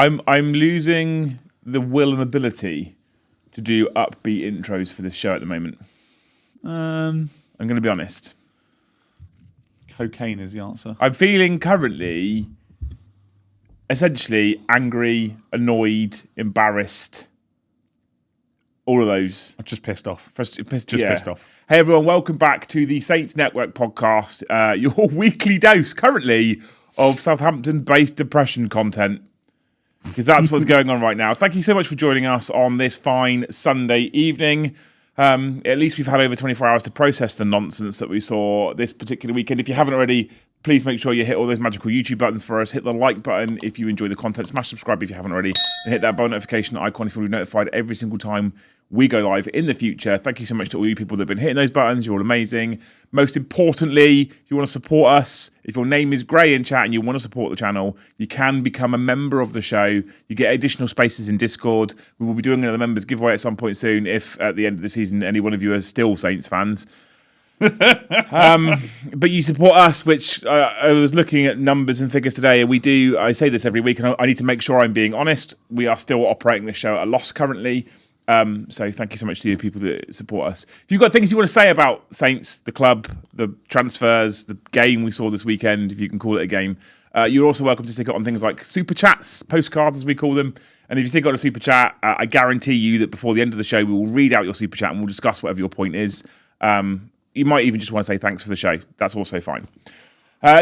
I'm losing the will and ability to do upbeat intros for this show at the moment. I'm going to be honest. Cocaine is the answer. I'm feeling currently essentially angry, annoyed, embarrassed. All of those. I'm just pissed off. Pissed off. Hey everyone, welcome back to the Saints Network podcast, your weekly dose currently of Southampton-based depression content, because that's what's going on right now. Thank you so much for joining us on this fine Sunday evening. At least we've had over 24 hours to process the nonsense that we saw this particular weekend. If you haven't already, please make sure you hit all those magical YouTube buttons for us. Hit the like button if you enjoy the content. Smash subscribe if you haven't already. And hit that bell notification icon if you want to be notified every single time we go live in the future. Thank you so much to all you people that have been hitting those buttons. You're all amazing. Most importantly, if you want to support us, if your name is Gray in chat and you want to support the channel, you can become a member of the show. You get additional spaces in Discord. We will be doing another members giveaway at some point soon if at the end of the season any one of you are still Saints fans. But you support us, which I was looking at numbers and figures today, and I say this every week, and I need to make sure I'm being honest. We are still operating this show at a loss currently. So thank you so much to you people that support us. If you've got things you want to say about Saints, the club, the transfers, the game we saw this weekend, if you can call it a game, you're also welcome to stick it on things like super chats, postcards as we call them. And if you stick it on a super chat, I guarantee you that before the end of the show, we will read out your super chat and we'll discuss whatever your point is. You might even just want to say thanks for the show. That's also fine.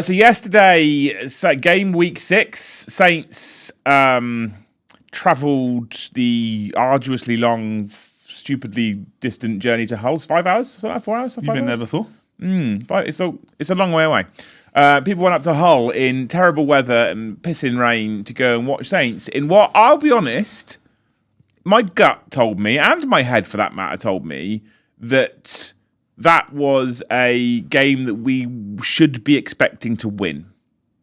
So yesterday, game week 6, Saints travelled the arduously long, stupidly distant journey to Hull. 5 hours? Something like 4 hours? You've been there before? It's a long way away. People went up to Hull in terrible weather and pissing rain to go and watch Saints in what, I'll be honest, my gut told me, and my head for that matter told me, that was a game that we should be expecting to win.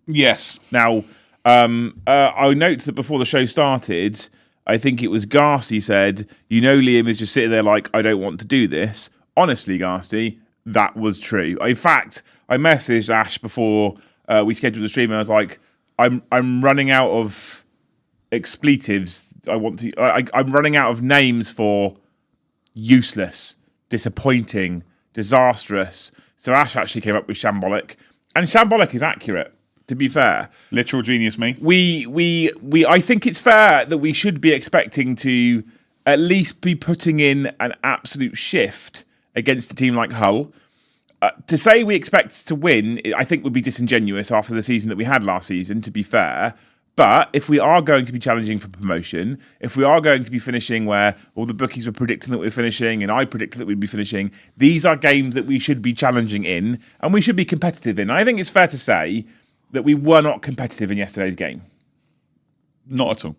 Yes. Now, I note that before the show started, I think it was Garsty said, Liam is just sitting there like, I don't want to do this. Honestly, Garsty, that was true. In fact, I messaged Ash before we scheduled the stream, and I was like, I'm running out of expletives. I'm running out of names for useless, disappointing, disastrous. So Ash actually came up with Shambolic, and Shambolic is accurate, to be fair. Literal genius, me. I think it's fair that we should be expecting to at least be putting in an absolute shift against a team like Hull. To say we expect to win, I think would be disingenuous after the season that we had last season, to be fair. But if we are going to be challenging for promotion, if we are going to be finishing where all the bookies were predicting that we're finishing and I predicted that we'd be finishing, these are games that we should be challenging in and we should be competitive in. I think it's fair to say that we were not competitive in yesterday's game. Not at all.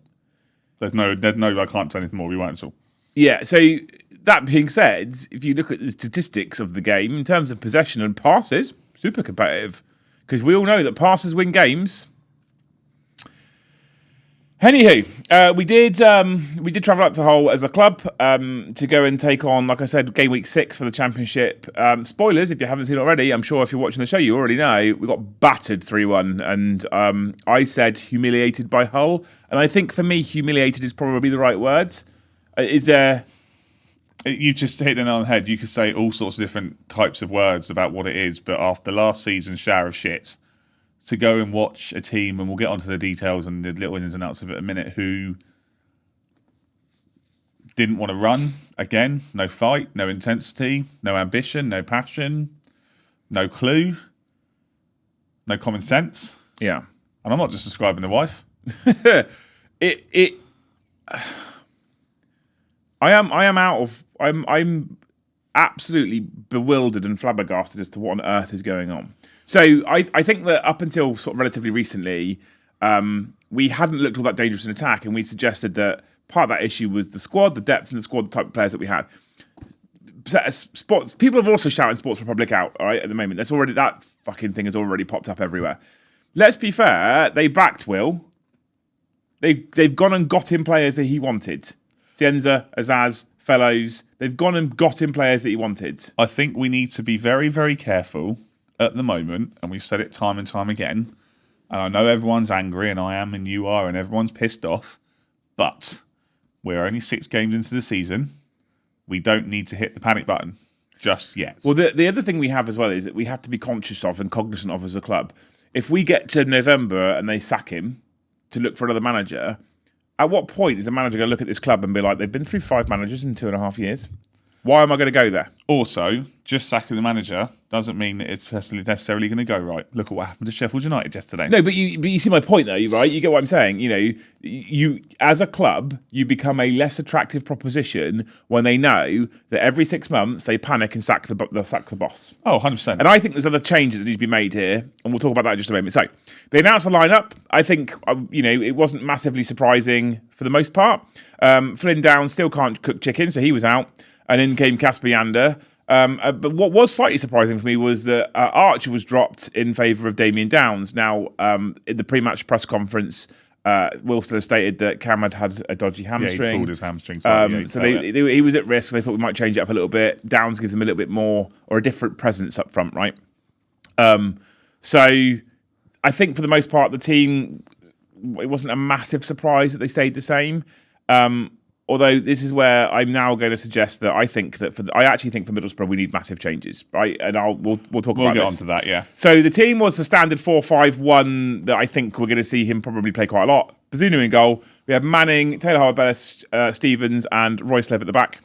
There's no, I can't say anything more. We weren't at all. Yeah, so that being said, if you look at the statistics of the game, in terms of possession and passes, super competitive. Because we all know that passes win games. Anywho, we did travel up to Hull as a club to go and take on, like I said, game week 6 for the Championship. Spoilers, if you haven't seen already, I'm sure if you're watching the show, you already know, we got battered 3-1. And I said humiliated by Hull. And I think for me, humiliated is probably the right words. Is there... You just hit the nail on the head. You could say all sorts of different types of words about what it is, but after last season's shower of shit, to go and watch a team, and we'll get onto the details and the little ins and outs of it in a minute, who didn't want to run again, no fight, no intensity, no ambition, no passion, no clue, no common sense. Yeah. And I'm not just describing the wife. I'm absolutely bewildered and flabbergasted as to what on earth is going on. So I think that up until sort of relatively recently, we hadn't looked all that dangerous in attack, and we suggested that part of that issue was the squad, the depth and the squad, the type of players that we had. Sports people have also shouted Sports Republic out, all right, at the moment. That fucking thing has already popped up everywhere. Let's be fair, they backed Will. They've gone and got him players that he wanted. Cienza, Azaz, Fellows. They've gone and got him players that he wanted. I think we need to be very, very careful at the moment, and we've said it time and time again, And I know everyone's angry, and I am, and you are, and everyone's pissed off. But we're only 6 games into the season. We don't need to hit the panic button just yet. Well, the other thing we have as well is that we have to be conscious of and cognizant of as a club. If we get to November and they sack him to look for another manager, at what point is a manager going to look at this club and be like, they've been through 5 managers in 2.5 years? Why am I going to go there? Also, just sacking the manager doesn't mean that it's necessarily going to go right. Look at what happened to Sheffield United yesterday. No, but you see my point though, right? You get what I'm saying. You as a club, you become a less attractive proposition when they know that every 6 months they panic and sack the boss. Oh, 100%. And I think there's other changes that need to be made here, and we'll talk about that in just a moment. So they announced the lineup. I think it wasn't massively surprising for the most part. Flynn Downs still can't cook chicken, so he was out. And in came Casper Yander. But what was slightly surprising for me was that Archer was dropped in favour of Damien Downs. Now, in the pre-match press conference, Wilson has stated that Cam had a dodgy hamstring. Yeah, he pulled his hamstring. So he was at risk. They thought we might change it up a little bit. Downs gives him a little bit more or a different presence up front, right? So I think for the most part, the team, it wasn't a massive surprise that they stayed the same. Although this is where I'm now going to suggest that I actually think for Middlesbrough we need massive changes, right? And we'll talk about this. We'll get onto that, yeah. So the team was the standard 4-5-1 that I think we're going to see him probably play quite a lot. Bazunu in goal. We had Manning, Taylor Howard-Bellis, Stevens, and Royce Lev at the back.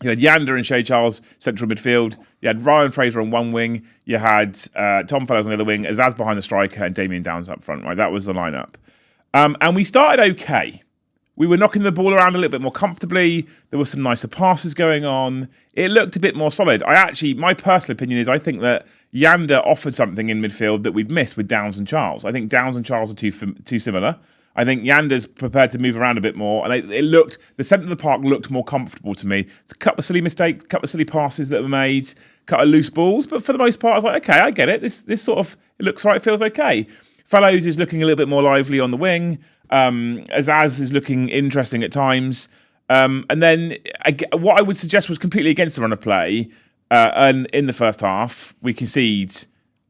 You had Yander and Shea Charles central midfield. You had Ryan Fraser on one wing. You had Tom Fellows on the other wing, Azaz behind the striker, and Damien Downs up front. Right, that was the lineup. And we started okay. We were knocking the ball around a little bit more comfortably. There were some nicer passes going on. It looked a bit more solid. My personal opinion is I think that Yander offered something in midfield that we'd missed with Downs and Charles. I think Downs and Charles are too similar. I think Yander's prepared to move around a bit more. And the centre of the park looked more comfortable to me. It's a couple of silly mistakes, a couple of silly passes that were made, a couple of loose balls. But for the most part, I was like, okay, I get it. This sort of, it looks right, it feels okay. Fellows is looking a little bit more lively on the wing. Azaz is looking interesting at times. And then what I would suggest was completely against the run of play. And in the first half, we concede.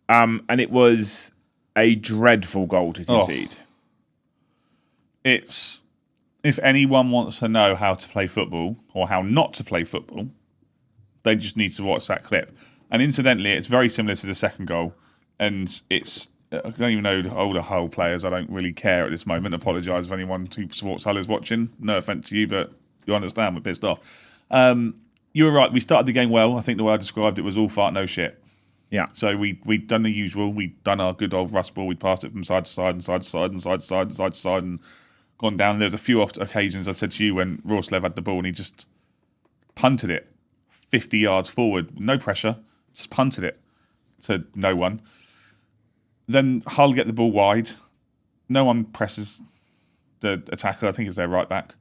And it was a dreadful goal to concede. It's, if anyone wants to know how to play football or how not to play football, they just need to watch that clip. And incidentally, it's very similar to the second goal. And I don't even know all the Hull players. I don't really care at this moment. Apologise if anyone who supports Hull is watching. No offence to you, but you understand we're pissed off. You were right. We started the game well. I think the way I described it was all fart, no shit. Yeah. So we'd done the usual. We'd done our good old rust ball. We'd passed it from side to side and side to side and side to side and side to side and gone down. There was a few occasions I said to you when Rorslev had the ball and he just punted it 50 yards forward. No pressure. Just punted it to no one. Then Hull get the ball wide. No one presses the attacker. I think it's their right back.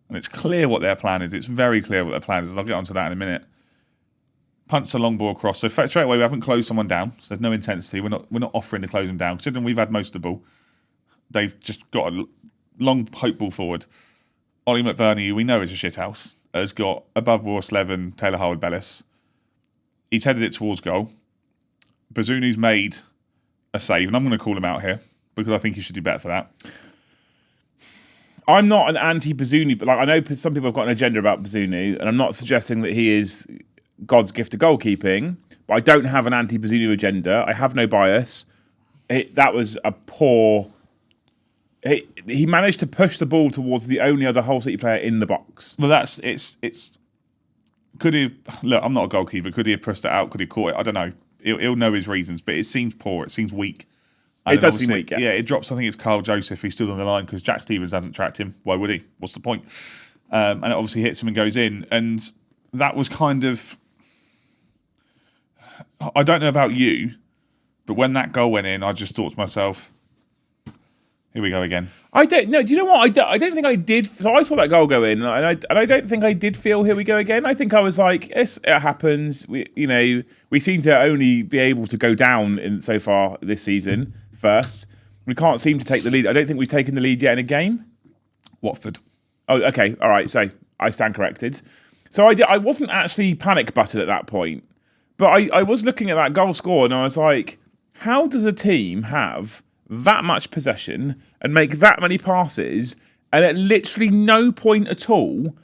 And it's clear what their plan is. It's very clear what their plan is. And I'll get onto that in a minute. Punts a long ball across. So straight away, we haven't closed someone down. So there's no intensity. We're not offering to close them down. Considering we've had most of the ball, they've just got a long hope ball forward. Ollie McBurney, who we know is a shithouse, has got above Rorslev and Taylor Howard-Bellis. He's headed it towards goal. Bazunu's made a save, and I'm going to call him out here because I think he should do better for that. I'm not an anti-Bazunu, but I know some people have got an agenda about Bazunu, and I'm not suggesting that he is God's gift to goalkeeping, but I don't have an anti-Bazunu agenda. I have no bias. That was a poor... He managed to push the ball towards the only other Hull City player in the box. Well, it's. Could he? Look, I'm not a goalkeeper. Could he have pushed it out? Could he have caught it? I don't know. He'll know his reasons, but it seems poor. It seems weak. It does seem weak, yeah. It drops. I think it's Carl Joseph. He stood on the line because Jack Stevens hasn't tracked him. Why would he? What's the point? And it obviously hits him and goes in. And that was kind of... I don't know about you, but when that goal went in, I just thought to myself, here we go again. I don't know. Do you know what? I don't think I did. So I saw that goal go in, and I don't think I did feel here we go again. I think I was like, yes, it happens. We seem to only be able to go down so far this season first. We can't seem to take the lead. I don't think we've taken the lead yet in a game. Watford. Oh, okay. All right. So I stand corrected. So I wasn't actually panic button at that point, but I was looking at that goal score and I was like, how does a team have that much possession and make that many passes, and at literally no point at all,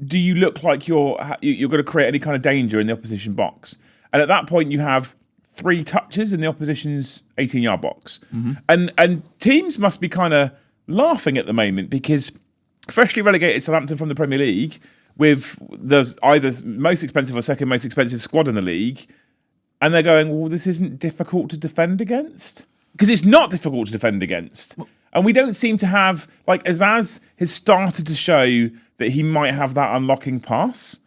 do you look like you're going to create any kind of danger in the opposition box. And at that point, you have 3 touches in the opposition's 18-yard box. And teams must be kind of laughing at the moment because freshly relegated Southampton from the Premier League with the either most expensive or second most expensive squad in the league, and they're going, well, this isn't difficult to defend against. Because it's not difficult to defend against. And we don't seem to have, like, Azaz has started to show that he might have that unlocking pass,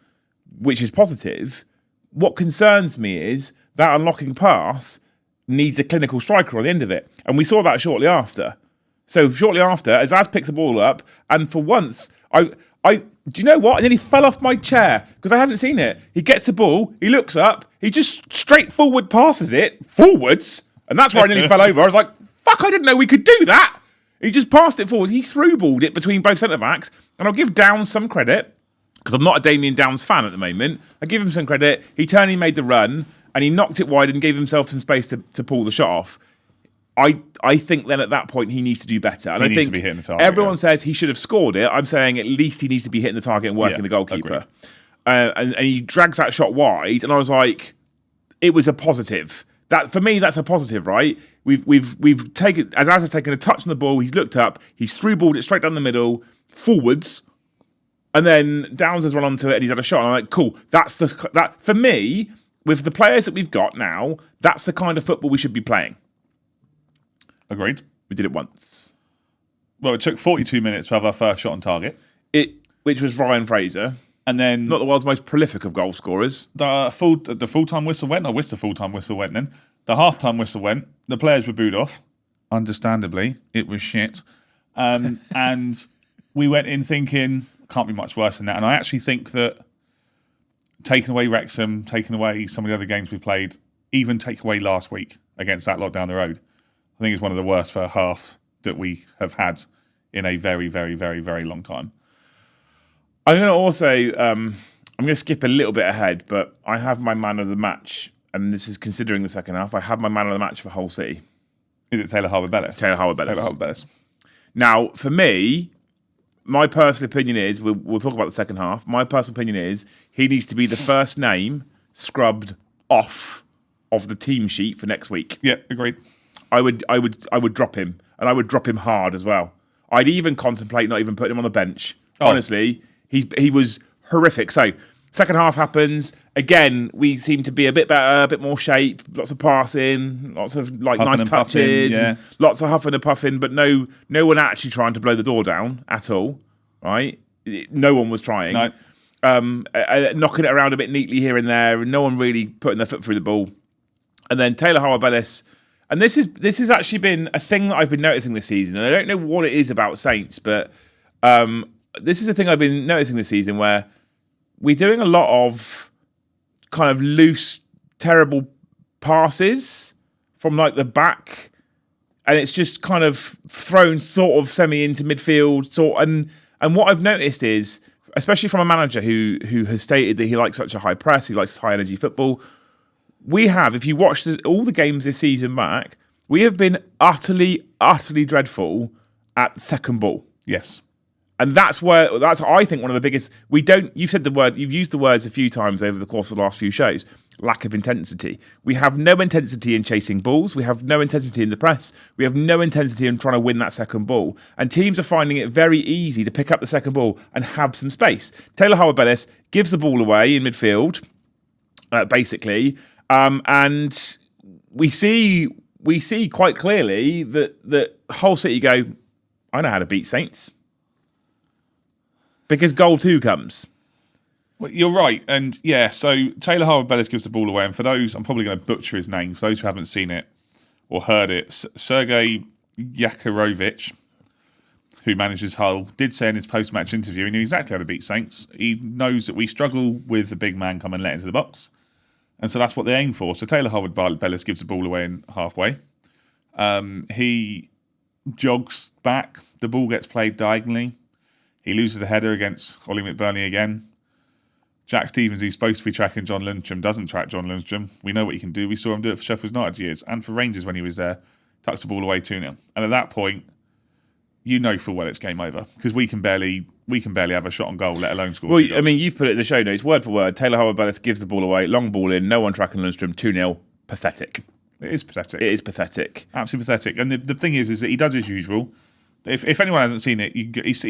which is positive. What concerns me is that unlocking pass needs a clinical striker on the end of it. And we saw that shortly after. So shortly after, Azaz picks the ball up, and for once, do you know what? I nearly fell off my chair because I haven't seen it. He gets the ball, he looks up, he just straightforward passes it forwards, and that's where I nearly fell over. I was like, fuck, I didn't know we could do that. He just passed it forwards. He through-balled it between both centre-backs, and I'll give Downs some credit because I'm not a Damien Downs fan at the moment. I give him some credit. He turned, he made the run, and he knocked it wide and gave himself some space to pull the shot off. I think then at that point he needs to do better. And I think to be hitting the target, everyone says he should have scored it. I'm saying at least he needs to be hitting the target and working the goalkeeper. And he drags that shot wide, and I was like, it was a positive. That for me, that's a positive, right? We've taken Azaz has taken a touch on the ball. He's looked up. He's through-balled it straight down the middle, forwards, and then Downs has run onto it and he's had a shot. And I'm like, cool. That for me, with the players that we've got now, that's the kind of football we should be playing. Agreed. We did it once. Well, it took 42 minutes to have our first shot on target. Which was Ryan Fraser. And then... Not the world's most prolific of goal scorers. The full-time whistle went. I wish the full-time whistle went then. The half-time whistle went. The players were booed off. Understandably. It was shit. And we went in thinking, can't be much worse than that. And I actually think that taking away Wrexham, taking away some of the other games we played, even take away last week against that lot down the road, I think it's one of the worst for a half that we have had in a very, very, very, very long time. I'm going to also, I'm going to skip a little bit ahead, but I have my man of the match, and this is considering the second half. I have my man of the match for Hull City. Is it Taylor Harwood-Bellis? Taylor Harwood-Bellis. Now, for me, my personal opinion is, we'll talk about the second half. My personal opinion is he needs to be the first name scrubbed off of the team sheet for next week. Yeah, agreed. I would drop him, and I would drop him hard as well. I'd even contemplate not even putting him on the bench. Honestly, he was horrific. So, second half happens. Again, we seem to be a bit better, a bit more shape, lots of passing, lots of like huffing nice touches, puffing, lots of huffing and puffing, but no one actually trying to blow the door down at all, right? No one was trying. No. Knocking it around a bit neatly here and there, and no one really putting their foot through the ball. And then Taylor Harwood-Bellis. And this has actually been a thing that I've been noticing this season. And I don't know what it is about Saints, but this is a thing I've been noticing this season where we're doing a lot of kind of loose, terrible passes from like the back, and it's just kind of thrown sort of semi into midfield. And what I've noticed is, especially from a manager who has stated that he likes such a high press, he likes high energy football. We have, if you watch all the games this season back, we have been utterly, utterly dreadful at second ball. Yes. And that's I think one of the biggest, you've said the word, you've used the words a few times over the course of the last few shows, lack of intensity. We have no intensity in chasing balls. We have no intensity in the press. We have no intensity in trying to win that second ball. And teams are finding it very easy to pick up the second ball and have some space. Taylor Harwood-Bellis gives the ball away in midfield, basically. And we see quite clearly that Hull City go, I know how to beat Saints. Because goal 2 comes. Well, you're right. And yeah, so Taylor Harwood-Bellis gives the ball away. And for those, I'm probably going to butcher his name. For those who haven't seen it or heard it, Sergei Yakirovich, who manages Hull, did say in his post-match interview he knew exactly how to beat Saints. He knows that we struggle with the big man coming let into the box. And so that's what they aim for. So Taylor Harwood-Bellis gives the ball away in halfway. He jogs back. The ball gets played diagonally. He loses the header against Ollie McBurney again. Jack Stevens, who's supposed to be tracking John Lundstrom, doesn't track John Lundstrom. We know what he can do. We saw him do it for Sheffield United years and for Rangers when he was there. Tucks the ball away 2-0. And at that point, you know full well it's game over because we can barely have a shot on goal, let alone score. Well, I mean, you've put it in the show notes, word for word. Taylor Howard-Bellis gives the ball away, long ball in, no one tracking Lundstrom, 2-0. Pathetic. It is pathetic. It is pathetic. Absolutely pathetic. And the thing is that he does his usual. If anyone hasn't seen it, he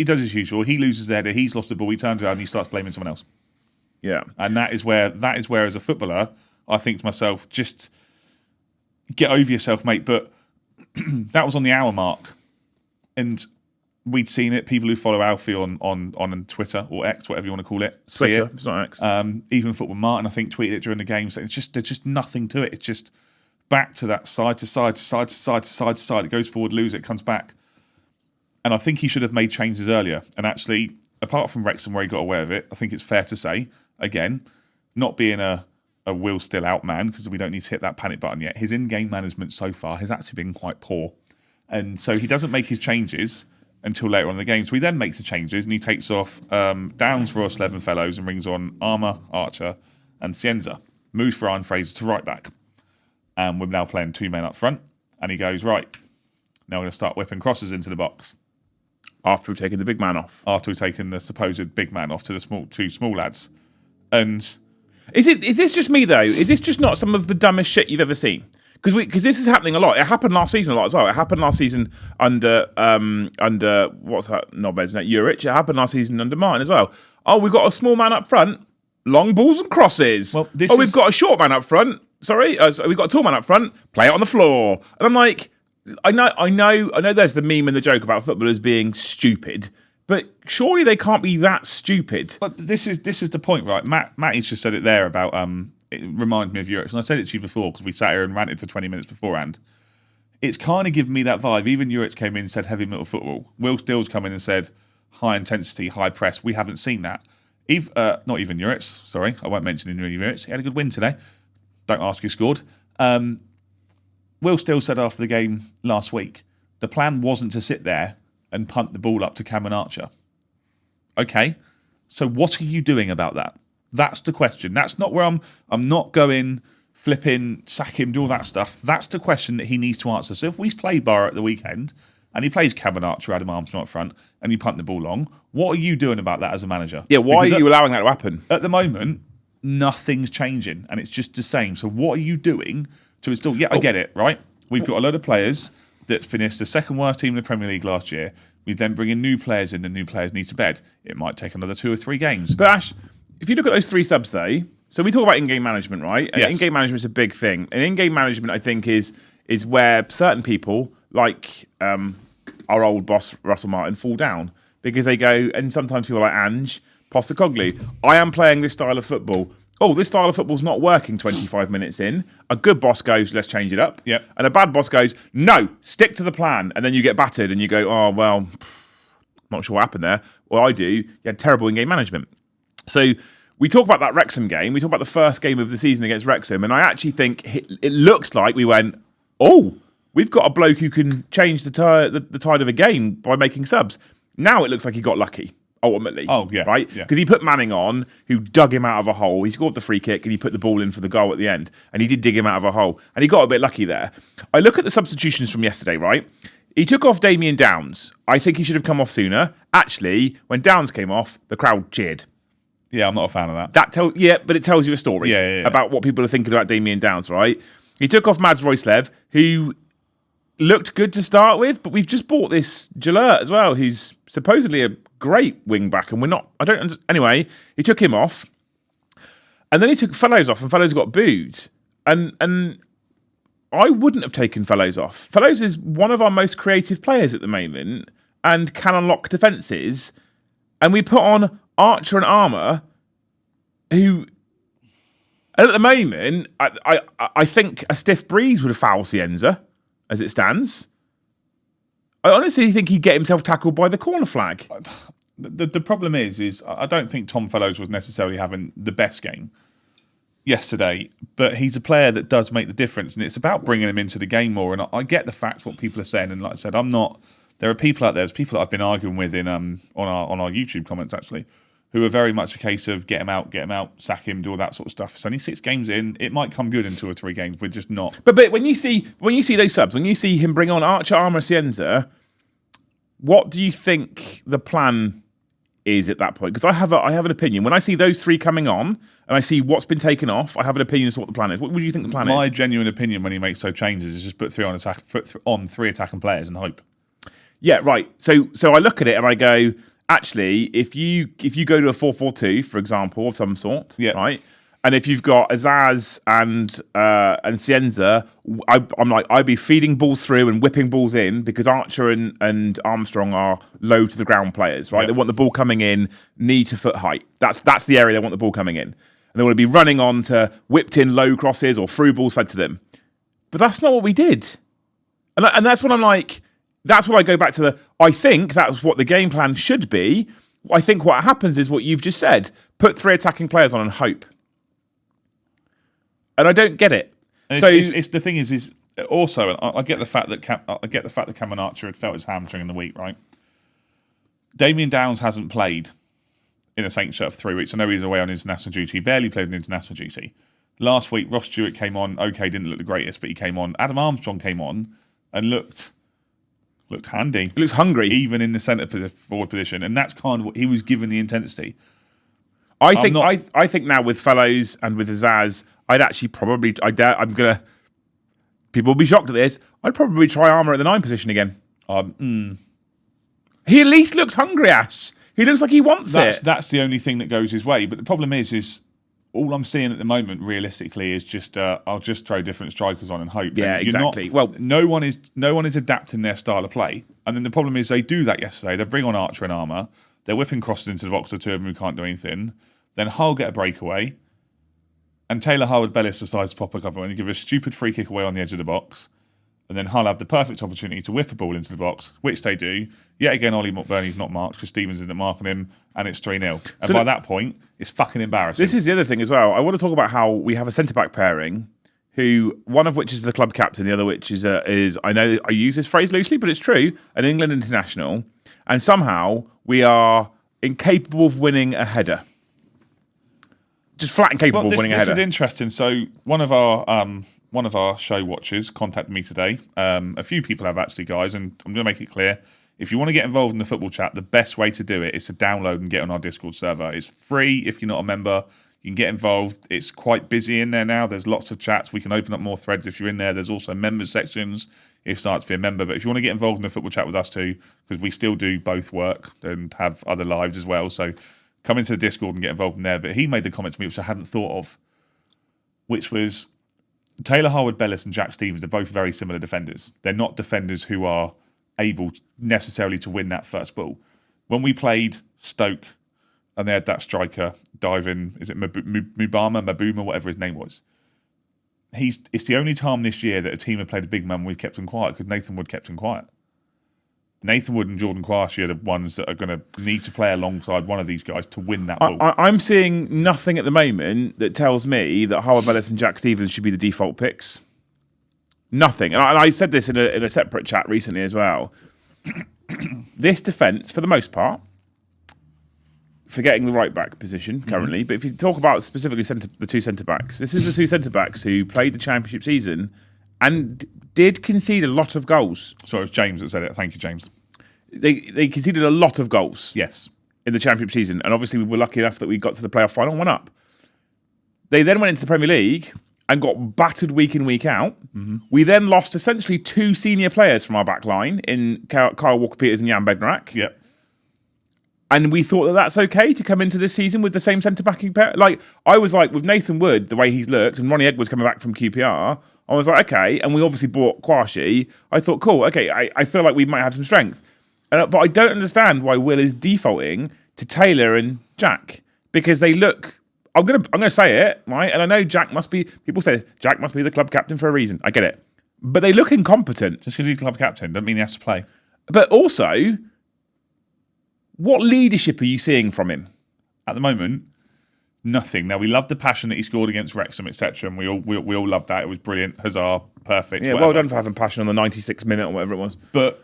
does his usual. He loses the header, he's lost the ball, he turns around and he starts blaming someone else. Yeah. And that is where, as a footballer, I think to myself, just get over yourself, mate. But that was on the hour mark. And we'd seen it. People who follow Alfie on Twitter or X, whatever you want to call it, Twitter, see it. It's not X. Even Football Martin, I think, tweeted it during the game. So there's just nothing to it. It's just back to that side to side to side to side to side to side. It goes forward, lose it, comes back. And I think he should have made changes earlier. And actually, apart from Wrexham where he got away with it, I think it's fair to say, again, not being a Will still out man, because we don't need to hit that panic button yet, his in-game management so far has actually been quite poor. And so he doesn't make his changes until later on in the game. So he then makes the changes and he takes off Downs, Ross, Levenfellows and brings on Armour, Archer and Cienza. Moves for Ryan Fraser to right back. And we're now playing 2 men up front. And he goes, right, now we're going to start whipping crosses into the box. After we've taken the big man off. After we've taken the supposed big man off to the two small lads. And is this just me though? Is this just not some of the dumbest shit you've ever seen? Because this is happening a lot. It happened last season a lot as well. It happened last season under what's that? Knobhead's name? Juric. It happened last season under Martin as well. Oh, we've got a small man up front, long balls and crosses. Well, we've got a short man up front. Sorry, we've got a tall man up front. Play it on the floor. And I'm like, I know. There's the meme and the joke about footballers being stupid, but surely they can't be that stupid. But this is the point, right? Matty's just said it there about it reminds me of Europe, and I said it to you before because we sat here and ranted for 20 minutes beforehand. It's kind of given me that vibe. Even Europe came in and said heavy metal football. Will Stills come in and said high intensity, high press. We haven't seen that. Not even Europe. Sorry, I won't mention Europe. He had a good win today. Don't ask who scored. Will Still said after the game last week, the plan wasn't to sit there and punt the ball up to Cameron Archer. Okay, so what are you doing about that? That's the question. That's not where I'm not going, flipping, sack him, do all that stuff. That's the question that he needs to answer. So if we play Borough at the weekend and he plays Cameron Archer, Adam Armstrong up front, and you punt the ball long, what are you doing about that as a manager? Yeah, why are you allowing that to happen? At the moment, nothing's changing and it's just the same. So what are you doing to install? Yeah, I get it, right? We've got a load of players that finished the second worst team in the Premier League last year. We then bring in new players in and new players need to bed. It might take another 2 or 3 games. But Ash, if you look at those 3 subs though, so we talk about in-game management, right? Yes. In-game management is a big thing. And in-game management, I think, is where certain people, like our old boss, Russell Martin, fall down. Because they go, and sometimes people like Ange Postecoglou, I am playing this style of football. Oh, this style of football's not working 25 minutes in. A good boss goes, let's change it up. Yep. And a bad boss goes, no, stick to the plan. And then you get battered and you go, oh, well, not sure what happened there. Well, I do. You had terrible in-game management. So we talk about that Wrexham game. We talk about the first game of the season against Wrexham. And I actually think it looks like we went, oh, we've got a bloke who can change the tide of a game by making subs. Now it looks like he got lucky. Ultimately, oh yeah, right? Because he put Manning on, who dug him out of a hole. He scored the free kick and he put the ball in for the goal at the end. And he did dig him out of a hole, and he got a bit lucky there. I look at the substitutions from yesterday, right? He took off Damien Downs. I think he should have come off sooner. Actually, when Downs came off, the crowd cheered. Yeah, I'm not a fan of that. But it tells you a story about what people are thinking about Damien Downs, right? He took off Mads Royslev, who looked good to start with, but we've just bought this Jalert as well, who's supposedly a great wing back, and anyway, he took him off, and then he took Fellows off, and Fellows got booed, and I wouldn't have taken Fellows off. Fellows is one of our most creative players at the moment and can unlock defences, and we put on Archer and Armour, who at the moment I think a stiff breeze would have fouled Cienza as it stands. I honestly think he'd get himself tackled by the corner flag. The problem is I don't think Tom Fellows was necessarily having the best game yesterday, but he's a player that does make the difference, and it's about bringing him into the game more. And I get the facts, what people are saying, and like I said, I'm not. There are people out there. There's people that I've been arguing with in on our YouTube comments actually, who are very much a case of get him out, sack him, do all that sort of stuff. It's only 6 games in. It might come good in 2 or 3 games. We're just not. But when you see those subs, when you see him bring on Archer, Armour, Cienza, what do you think the plan is at that point? Because I have an opinion. When I see those 3 coming on and I see what's been taken off, I have an opinion as to what the plan is. What would you think the plan is? My genuine opinion when he makes those changes is just put 3 attacking players and hope. Yeah, right. So I look at it and I go, actually, if you go to a 4-4-2, for example, of some sort, right, and if you've got Azaz and Cienza, I'd be feeding balls through and whipping balls in because Archer and Armstrong are low to the ground players, right? Yep. They want the ball coming in knee to foot height. That's the area they want the ball coming in, and they want to be running on to whipped in low crosses or through balls fed to them. But that's not what we did, and that's what I'm like. That's what I go back to I think that's what the game plan should be. I think what happens is what you've just said. Put 3 attacking players on and hope. And I don't get it. And it's the thing is also, and I get the fact that Cameron Archer had felt his hamstring in the week, right? Damien Downs hasn't played in a Saints shirt for 3 weeks. I know he's away on international duty. He barely played on international duty. Last week, Ross Stewart came on. Okay, didn't look the greatest, but he came on. Adam Armstrong came on and looked handy. He looks hungry. Even in the centre forward position. And that's kind of what he was given the intensity. I think now with Fellows and with Azaz, I'd actually probably, people will be shocked at this, I'd probably try Armour at the 9 position again. He at least looks hungry, Ash. He looks like he wants it. That's the only thing that goes his way. But the problem is all I'm seeing at the moment, realistically, is just I'll just throw different strikers on and hope. Yeah, and exactly. No one is adapting their style of play, and then the problem is they do that yesterday. They bring on Archer and Armour. They're whipping crosses into the box of 2 of them who can't do anything. Then Hull get a breakaway, and Taylor Howard-Bellis decides to pop a couple and give a stupid free kick away on the edge of the box. And then Hull have the perfect opportunity to whip a ball into the box, which they do. Yet again, Ollie McBurney's not marked because Stevens isn't marking him, and it's 3-0. And by that point, it's fucking embarrassing. This is the other thing as well. I want to talk about how we have a centre-back pairing, who one of which is the club captain, the other which is I know I use this phrase loosely, but it's true, an England international, and somehow we are incapable of winning a header. Just flat incapable of winning a header. This is interesting. So one of our show watchers contacted me today. A few people have actually, guys, and I'm going to make it clear. If you want to get involved in the football chat, the best way to do it is to download and get on our Discord server. It's free if you're not a member. You can get involved. It's quite busy in there now. There's lots of chats. We can open up more threads if you're in there. There's also members sections if you start to be a member. But if you want to get involved in the football chat with us too, because we still do both work and have other lives as well. So come into the Discord and get involved in there. But he made the comment to me, which I hadn't thought of, which was Taylor Howard-Bellis and Jack Stevens are both very similar defenders. They're not defenders who are able necessarily to win that first ball. When we played Stoke and they had that striker diving, is it Mabuma, whatever his name was. It's the only time this year that a team have played a big man we've kept him quiet because Nathan Wood kept him quiet. Nathan Wood and Jordan Quashie are the ones that are going to need to play alongside one of these guys to win that ball. I'm seeing nothing at the moment that tells me that Howard-Bellis and Jack Stevens should be the default picks. Nothing. And I said this in a separate chat recently as well. This defence, for the most part, forgetting the right-back position currently, but if you talk about specifically the 2 centre-backs, this is the 2 centre-backs who played the Championship season and did concede a lot of goals. Sorry, it was James that said it. Thank you, James. They conceded a lot of goals. Yes. In the Championship season. And obviously we were lucky enough that we got to the playoff final and went up. They then went into the Premier League and got battered week in, week out. Mm-hmm. We then lost essentially 2 senior players from our back line in Kyle Walker-Peters and Jan Bednarak. Yep. And we thought that that's okay to come into this season with the same centre-backing pair. Like, I was like, with Nathan Wood, the way he's looked, and Ronnie Edwards coming back from QPR, I was like, okay, and we obviously bought Quashie. I thought, cool, okay, I feel like we might have some strength. But I don't understand why Will is defaulting to Taylor and Jack, because they look... I'm gonna say it, right? And I know Jack must be... People say Jack must be the club captain for a reason. I get it. But they look incompetent. Just because he's club captain doesn't mean he has to play. But also, what leadership are you seeing from him? At the moment, nothing. Now, we love the passion that he scored against Wrexham, etc. And we all loved that. It was brilliant. Huzzah, perfect. Yeah, whatever. well done for having passion on the 96th minute or whatever it was. But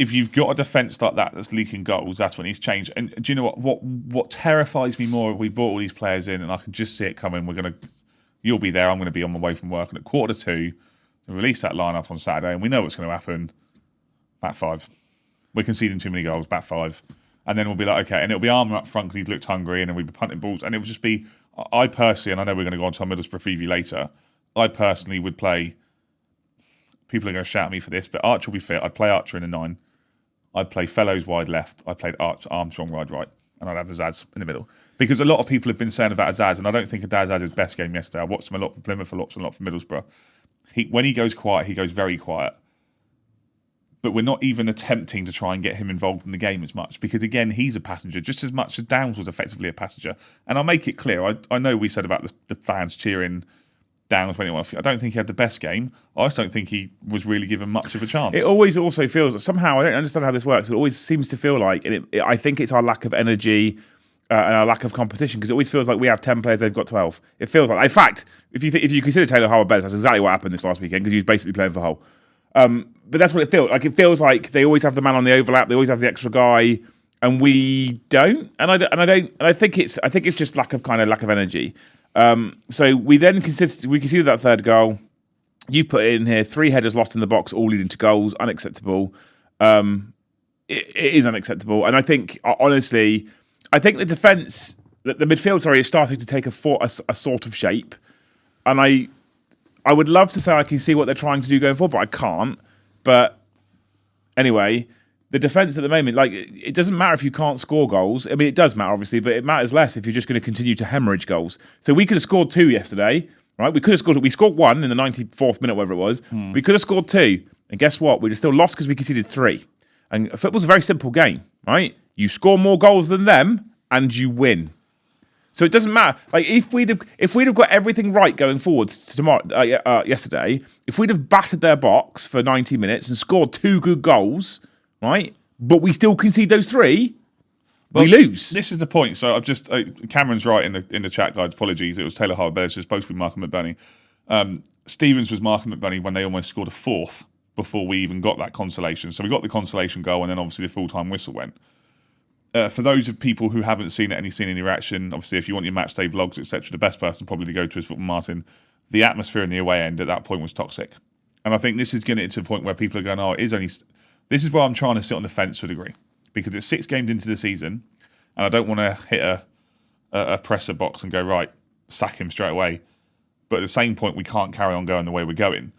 if you've got a defence like that that's leaking goals, that's when he's changed. And do you know what terrifies me more? We brought all these players in, and I can just see it coming. You'll be there. I'm going to be on my way from work, and at 1:45, to release that lineup on Saturday, and we know what's going to happen. Back 5, we're conceding too many goals. Back 5, and then we'll be like, okay, and it'll be Armour up front because he's looked hungry, and then we'll be punting balls, and it will just be. I personally, and I know we're going to go on to our Middlesbrough preview later. I personally would play. People are going to shout at me for this, but Archer will be fit. I'd play Archer in a 9. I'd play Fellows wide left. I'd play Armstrong wide right. And I'd have Azaz in the middle. Because a lot of people have been saying about Azaz, and I don't think Azaz had his best game yesterday. I watched him a lot for Plymouth, I watched him a lot for Middlesbrough. When he goes quiet, he goes very quiet. But we're not even attempting to try and get him involved in the game as much. Because, again, he's a passenger, just as much as Downs was effectively a passenger. And I'll make it clear, I know we said about the fans cheering Downs when he went off. I don't think he had the best game. I just don't think he was really given much of a chance. It always also feels, somehow, I don't understand how this works, but it always seems to feel like, and I think it's our lack of energy and our lack of competition, because it always feels like we have 10 players, they've got 12. It feels like, in fact, if you consider Taylor Howard better, that's exactly what happened this last weekend, because he was basically playing for Hull. But that's what it feels like. It feels like they always have the man on the overlap, they always have the extra guy, and we don't. And I think it's just lack of energy. So we then conceded that third goal. You put it in here, 3 headers lost in the box, all leading to goals, unacceptable. It is unacceptable, and I think honestly, the defence, the midfield, is starting to take a sort of shape, and I would love to say I can see what they're trying to do going forward, but I can't. But anyway, the defence at the moment, like, it doesn't matter if you can't score goals. I mean, it does matter, obviously, but it matters less if you're just going to continue to hemorrhage goals. So we could have scored 2 yesterday, right? We scored 1 in the 94th minute, whatever it was. We could have scored 2. And guess what? We'd have still lost because we conceded 3. And football's a very simple game, right? You score more goals than them and you win. So it doesn't matter. Like, if we'd have got everything right going forward to yesterday, if we'd have battered their box for 90 minutes and scored 2 good goals, right? But we still concede those 3. We lose. This is the point. So I've just Cameron's right in the chat, guys. Apologies. It was Taylor Howard, but it's supposed to be Markham McBurney. Stevens was Markham McBurney when they almost scored a 4th before we even got that consolation. So we got the consolation goal, and then obviously the full-time whistle went. For those of people who haven't seen any reaction, obviously if you want your match day vlogs, etc., the best person probably to go to is Football Martin. The atmosphere in the away end at that point was toxic, and I think this is getting to a point where people are going, "Oh, it is only." This is where I'm trying to sit on the fence to a degree, because it's 6 games into the season, and I don't want to hit a presser box and go, right, sack him straight away. But at the same point, we can't carry on going the way we're going.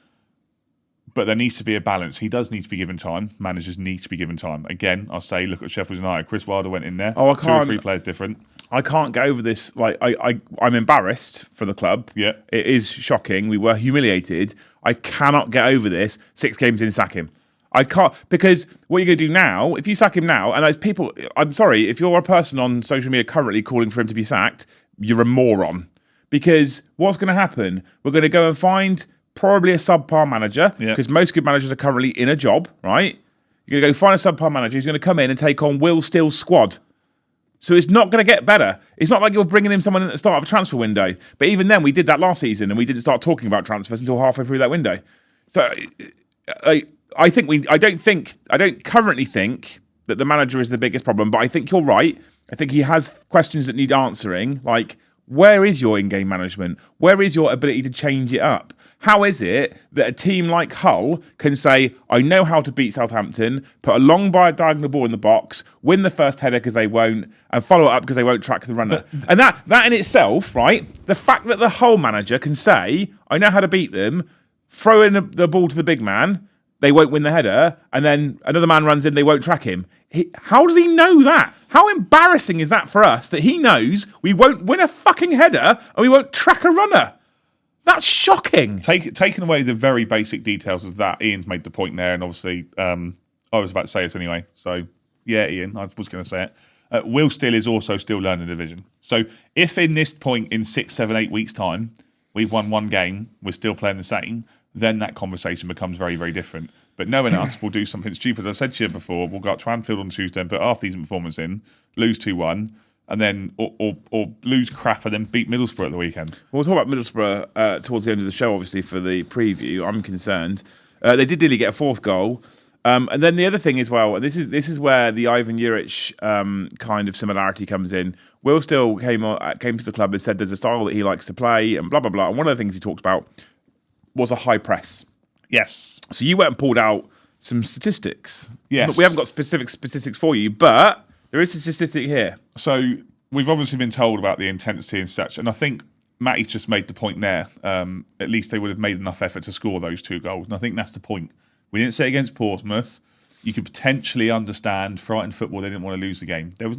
But there needs to be a balance. He does need to be given time. Managers need to be given time. Again, I'll say, look at Sheffield United. Chris Wilder went in there. Oh, I can't. 2 or 3 players different. I can't get over this. Like, I'm embarrassed for the club. Yeah. It is shocking. We were humiliated. I cannot get over this. 6 games in, sack him. I can't, because what you're going to do now, if you sack him now, and as people, I'm sorry, if you're a person on social media currently calling for him to be sacked, you're a moron. Because what's going to happen? We're going to go and find probably a subpar manager, because most good managers are currently in a job, right? You're going to go find a subpar manager who's going to come in and take on Will Steele's squad. So it's not going to get better. It's not like you're bringing in someone at the start of a transfer window. But even then, we did that last season, and we didn't start talking about transfers until halfway through that window. So I don't currently think that the manager is the biggest problem, but I think you're right. I think he has questions that need answering, like, where is your in-game management? Where is your ability to change it up? How is it that a team like Hull can say, I know how to beat Southampton, put a long diagonal ball in the box, win the first header because they won't, and follow it up because they won't track the runner? And that in itself, right, the fact that the Hull manager can say, I know how to beat them, throw in the ball to the big man, they won't win the header, and then another man runs in, they won't track him. How does he know that? How embarrassing is that for us that he knows we won't win a fucking header and we won't track a runner? That's shocking. Taking away the very basic details of that, Ian's made the point there, and obviously I was about to say this anyway. So, yeah, Ian, I was going to say it. Will Steele is also still learning the division. So if in this point in 6, 7, 8 weeks' time, we've won 1 game, we're still playing the same, then that conversation becomes very, very different. But knowing us, we'll do something stupid. As I said to you before, we'll go up to Anfield on Tuesday and put half decent performance in, lose 2-1, and then or lose crap and then beat Middlesbrough at the weekend. We'll talk about Middlesbrough towards the end of the show, obviously, for the preview. I'm concerned. They did nearly get a 4th goal. And then the other thing as well, and this is where the Ivan Juric kind of similarity comes in. Will Still came to the club and said there's a style that he likes to play and blah, blah, blah. And one of the things he talked about was a high press. Yes. So you went and pulled out some statistics. Yes. We haven't got specific statistics for you, but there is a statistic here. So we've obviously been told about the intensity and such, and I think Matty's just made the point there. At least they would have made enough effort to score those 2 goals, and I think that's the point. We didn't say against Portsmouth. You could potentially understand frightened football. They didn't want to lose the game. There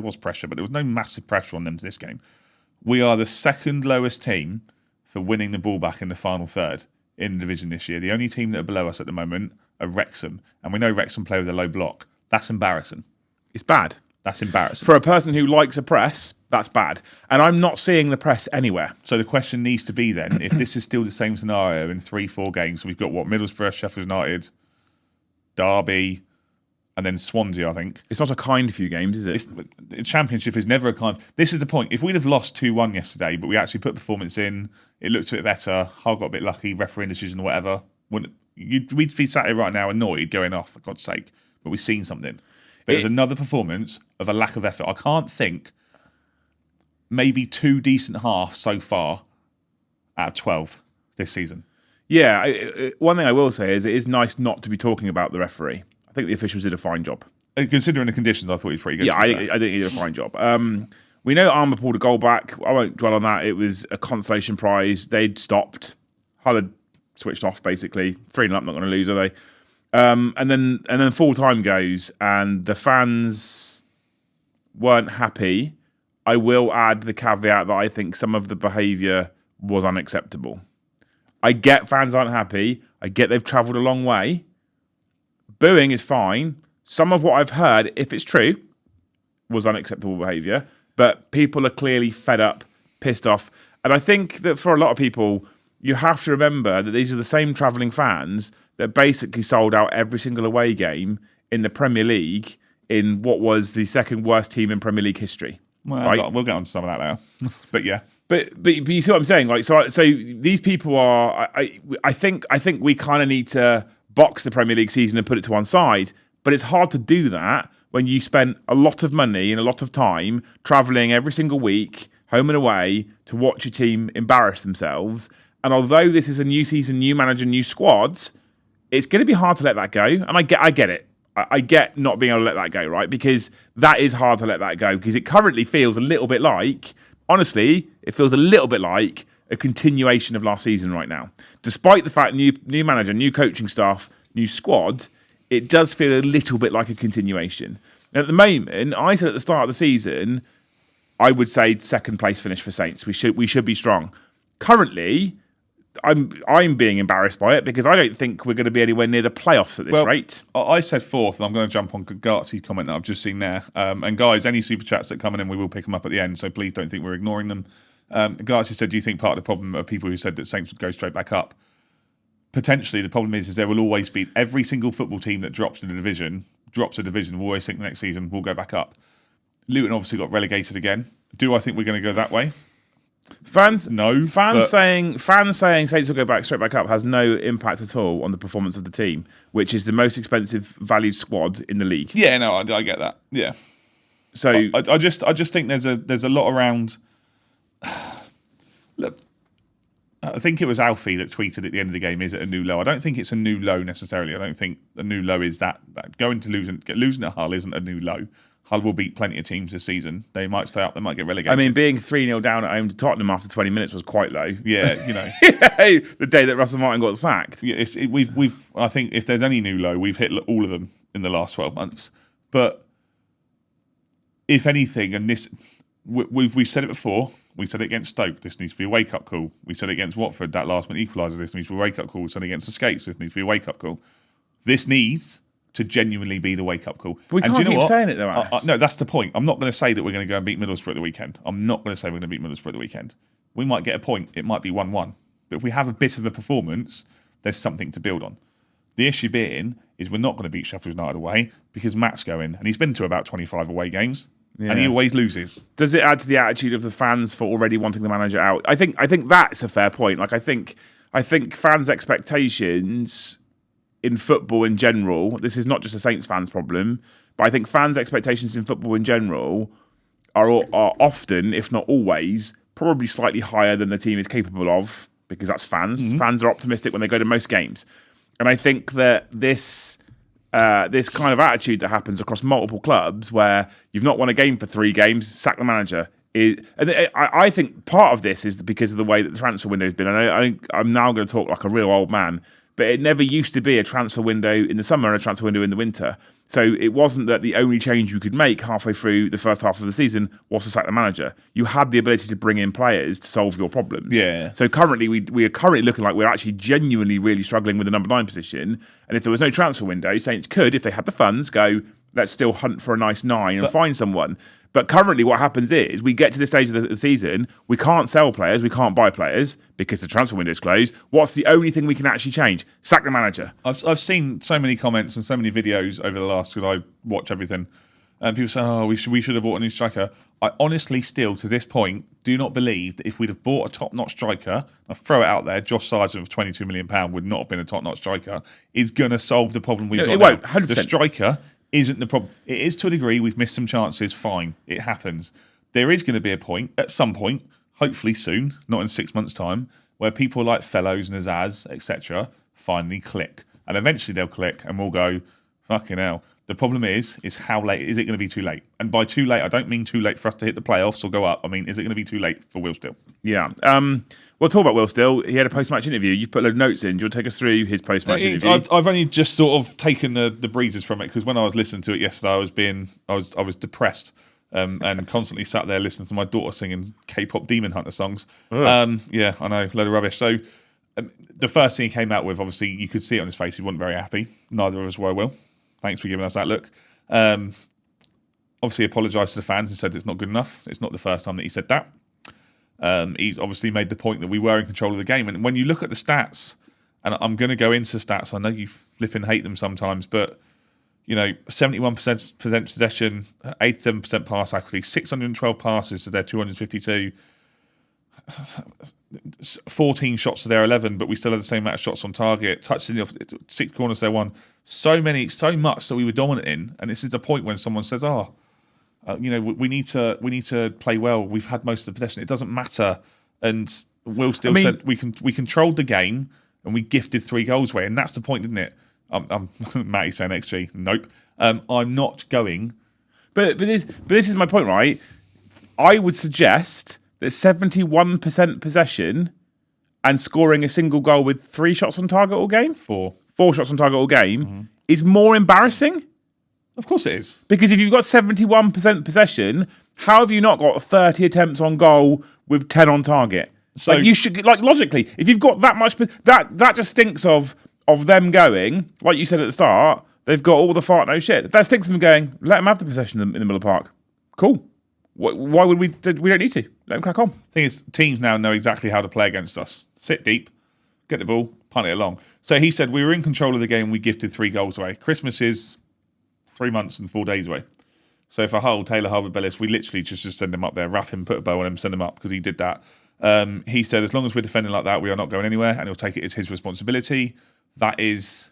was pressure, but there was no massive pressure on them to this game. We are the second lowest team for winning the ball back in the final third in the division this year. The only team that are below us at the moment are Wrexham, and we know Wrexham play with a low block. That's embarrassing. It's bad. That's embarrassing. For a person who likes a press, that's bad. And I'm not seeing the press anywhere. So the question needs to be then, if this is still the same scenario in 3-4 games, we've got Middlesbrough, Sheffield United, Derby, and then Swansea, I think. It's not a kind few games, is it? Championship is never a kind. This is the point. If we'd have lost 2-1 yesterday, but we actually put performance in, it looked a bit better, Hull got a bit lucky, referee decision or whatever, we'd be sat here right now annoyed going off, for God's sake. But we've seen something. But it was another performance of a lack of effort. I can't think maybe 2 decent halves so far out of 12 this season. Yeah, one thing I will say is it is nice not to be talking about the referee. I think the officials did a fine job. Considering the conditions, I thought he was pretty good. Yeah, I think he did a fine job. We know Armour pulled a goal back. I won't dwell on that. It was a consolation prize. They'd stopped. Hull had switched off, basically. 3-0 up, not going to lose, are they? And then full time goes, and the fans weren't happy. I will add the caveat that I think some of the behaviour was unacceptable. I get fans aren't happy. I get they've travelled a long way. Booing is fine. Some of what I've heard, if it's true, was unacceptable behaviour. But people are clearly fed up, pissed off. And I think that for a lot of people, you have to remember that these are the same travelling fans that basically sold out every single away game in the Premier League in what was the second worst team in Premier League history. Well, right? We'll get on to some of that later. But yeah. But you see what I'm saying? Like, so these people are. I think we kind of need to box the Premier League season and put it to one side. But it's hard to do that when you spent a lot of money and a lot of time travelling every single week, home and away, to watch your team embarrass themselves. And although this is a new season, new manager, new squads, it's going to be hard to let that go. And I get it. I get not being able to let that go, right? Because that is hard to let that go. Because it currently feels a little bit like, honestly, it feels a little bit like a continuation of last season right now. Despite the fact new manager, new coaching staff, new squad, it does feel a little bit like a continuation. And at the moment, I said at the start of the season, I would say second place finish for Saints. We should be strong. Currently, I'm being embarrassed by it because I don't think we're going to be anywhere near the playoffs at this rate. I said fourth, and I'm going to jump on Gartsy's comment that I've just seen there. And guys, any super chats that come in, we will pick them up at the end, so please don't think we're ignoring them. Gartsy said, do you think part of the problem are people who said that Saints would go straight back up? Potentially, the problem is there will always be every single football team that drops a division, will always think the next season will go back up. Luton obviously got relegated again. Do I think we're going to go that way? Fans saying Saints will go straight back up has no impact at all on the performance of the team, which is the most expensive valued squad in the league. Yeah, no, I get that. Yeah. So I just think there's a lot around. Look, I think it was Alfie that tweeted at the end of the game, is it a new low? I don't think it's a new low necessarily. I don't think a new low is that. Going to losing at Hull isn't a new low. Hull will beat plenty of teams this season. They might stay up, they might get relegated. I mean, being 3-0 down at home to Tottenham after 20 minutes was quite low. Yeah, you know. The day that Russell Martin got sacked. Yeah, I think if there's any new low, we've hit all of them in the last 12 months. But if anything, and this, we've said it before, we said it against Stoke, this needs to be a wake-up call. We said it against Watford, that last-minute equaliser, this needs to be a wake-up call. We said it against the Skates, this needs to be a wake-up call. This needs to genuinely be the wake-up call. But we can't keep saying it, though. No, that's the point. I'm not going to say that we're going to go and beat Middlesbrough at the weekend. I'm not going to say we're going to beat Middlesbrough at the weekend. We might get a point. It might be 1-1. But if we have a bit of a performance, there's something to build on. The issue being is we're not going to beat Sheffield United away because Matt's going, and he's been to about 25 away games, and he always loses. Does it add to the attitude of the fans for already wanting the manager out? I think that's a fair point. Like I think fans' expectations in football in general, this is not just a Saints fans problem, but I think fans' expectations in football in general are often, if not always, probably slightly higher than the team is capable of, because that's fans. Mm-hmm. Fans are optimistic when they go to most games. And I think that this kind of attitude that happens across multiple clubs, where you've not won a game for 3 games, sack the manager. I think part of this is because of the way that the transfer window has been. And I'm now going to talk like a real old man, but it never used to be a transfer window in the summer and a transfer window in the winter. So it wasn't that the only change you could make halfway through the first half of the season was to sack the manager. You had the ability to bring in players to solve your problems. Yeah. So currently, we are currently looking like we're actually genuinely really struggling with the number 9 position. And if there was no transfer window, Saints could, if they had the funds, go, let's still hunt for a nice 9 and find someone. But currently what happens is we get to this stage of the season, we can't sell players, we can't buy players because the transfer window is closed. What's the only thing we can actually change? Sack the manager. I've seen so many comments and so many videos over the last, because I watch everything, and people say, oh, we should have bought a new striker. I honestly still, to this point, do not believe that if we'd have bought a top-notch striker, I'll throw it out there, Josh Sargent of £22 million would not have been a top-notch striker, is going to solve the problem we've got It now. won't, 100%. The striker isn't the problem. It is to a degree. We've missed some chances. Fine. It happens. There is going to be a point, at some point, hopefully soon, not in 6 months' time, where people like Fellows and Azaz, etc., finally click. And eventually they'll click and we'll go, fucking hell. The problem is how late is it going to be too late? And by too late, I don't mean too late for us to hit the playoffs or go up. I mean, is it going to be too late for Will Still? Yeah. We'll talk about Will Still. He had a post-match interview. You've put a load of notes in. Do you want to take us through his post-match interview? I've only just sort of taken the breezes from it, because when I was listening to it yesterday, I was depressed and constantly sat there listening to my daughter singing K-pop Demon Hunter songs. Yeah, I know, load of rubbish. So the first thing he came out with, obviously, you could see it on his face. He wasn't very happy. Neither of us were, Will. Thanks for giving us that look. Obviously apologised to the fans and said it's not good enough. It's not the first time that he said that. He's obviously made the point that we were in control of the game. And when you look at the stats, and I'm going to go into stats, I know you flipping hate them sometimes, but 71% possession, 87% pass accuracy, 612 passes to their 252, 14 shots to their 11, but we still had the same amount of shots on target. Touched in the 6 corners they won. So much that we were dominant in. And this is the point when someone says, we need to play well. We've had most of the possession. It doesn't matter. And Will Still said we controlled the game and we gifted 3 goals away. And that's the point, isn't it? Matty saying XG. Nope. I'm not going. But this is my point, right? I would suggest that 71% possession and scoring a single goal with 3 shots on target all game, 4 shots on target all game, is more embarrassing. Of course it is. Because if you've got 71% possession, how have you not got 30 attempts on goal with 10 on target? So you should, logically, if you've got that much, that just stinks of them going, like you said at the start, they've got all the fart, no shit. That stinks of them going, let them have the possession in the middle of the park. Cool. Why would we don't need to. Let them crack on. The thing is, teams now know exactly how to play against us. Sit deep, get the ball, punt it along. So he said we were in control of the game, we gifted 3 goals away. Christmas is 3 months and 4 days away. So for Hull, Taylor, Harvard, Bellis, we literally just send him up there, wrap him, put a bow on him, send him up, because he did that. He said as long as we're defending like that, we are not going anywhere, and he'll take it as his responsibility. That is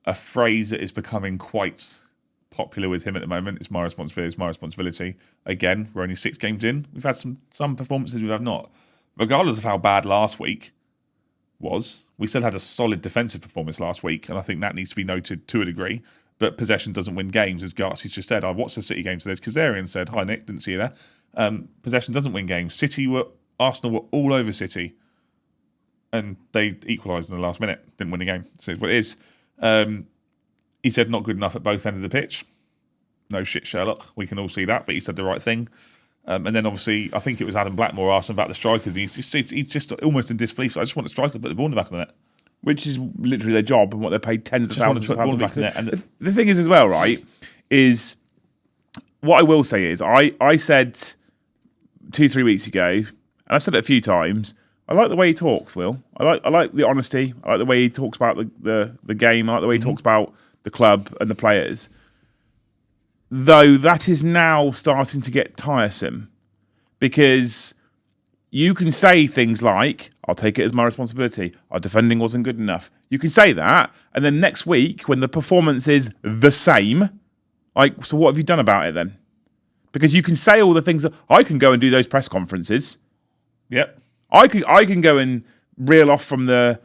a phrase that is becoming quite popular with him at the moment. It's my responsibility. It's my responsibility. Again, we're only 6 games in. We've had some performances we have not. Regardless of how bad last week was, we still had a solid defensive performance last week, and I think that needs to be noted to a degree. But possession doesn't win games, as Garcia just said. I watched the City game today. Kazarian said, "Hi Nick, didn't see you there." Possession doesn't win games. Arsenal were all over City, and they equalised in the last minute. Didn't win the game. So it's what it is. He said not good enough at both ends of the pitch. No shit, Sherlock. We can all see that, but he said the right thing. And then obviously, I think it was Adam Blackmore asked him about the strikers. He's just almost in disbelief. So I just want the striker to put the ball in the back of the net. Which is literally their job and what they're paid tens of thousands of pounds. And the thing is as well, right, is what I will say is I said 2-3 weeks ago, and I've said it a few times, I like the way he talks, Will. I like the honesty. I like the way he talks about the game. I like the way he talks about the club and the players. Though that is now starting to get tiresome, because you can say things like, I'll take it as my responsibility. Our defending wasn't good enough. You can say that. And then next week, when the performance is the same, like, so what have you done about it then? Because you can say all the things that I can go and do those press conferences. Yep. I can go and reel off from the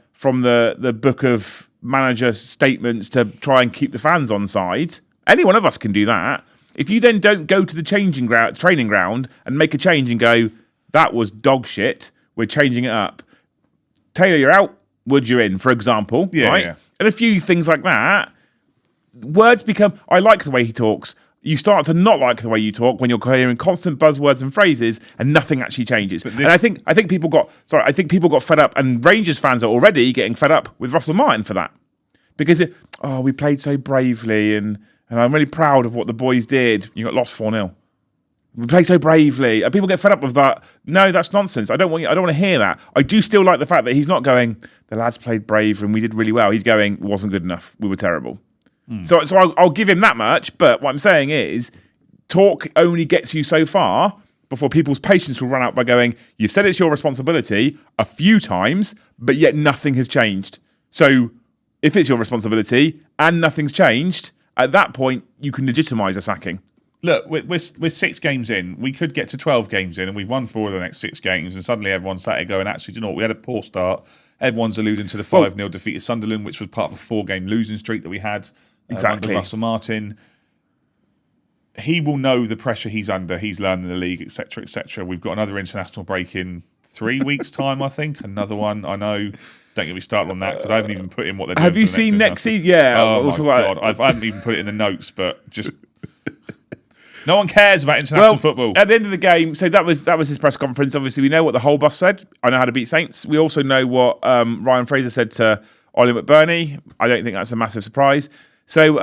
book of manager statements to try and keep the fans on side. Any one of us can do that. If you then don't go to the training ground and make a change and go, that was dog shit, we're changing it up. Taylor, you're out. Wood, you're in, for example. Yeah, right? yeah. And a few things like that. Words become, I like the way he talks. You start to not like the way you talk when you're hearing constant buzzwords and phrases and nothing actually changes. And I think people got fed up, and Rangers fans are already getting fed up with Russell Martin for that. Because we played so bravely and I'm really proud of what the boys did. You got lost 4-0. We played so bravely. And people get fed up with that. No, that's nonsense. I don't want to hear that. I do still like the fact that he's not going, the lads played brave and we did really well. He's going, it wasn't good enough. We were terrible. So I'll give him that much. But what I'm saying is, talk only gets you so far before people's patience will run out by going, you've said it's your responsibility a few times, but yet nothing has changed. So if it's your responsibility and nothing's changed, at that point, you can legitimise a sacking. Look, we're 6 games in. We could get to 12 games in, and we've won 4 of the next 6 games, and suddenly everyone's sat here going, actually, do you know what? We had a poor start. Everyone's alluding to the 5-0 defeat at Sunderland, which was part of a 4-game losing streak that we had exactly. under Russell Martin. He will know the pressure he's under. He's learning the league, etc., etc. We've got another international break in 3 weeks' time, I think. Another one, I know. Don't get me started on that, because I haven't even put in what they're doing. Have you seen next season? Yeah. Oh, my God. I haven't even put it in the notes, but just... No one cares about international football. At the end of the game, so that was his press conference. Obviously, we know what the whole bus said. I know how to beat Saints. We also know what Ryan Fraser said to Ollie McBurney. I don't think that's a massive surprise. So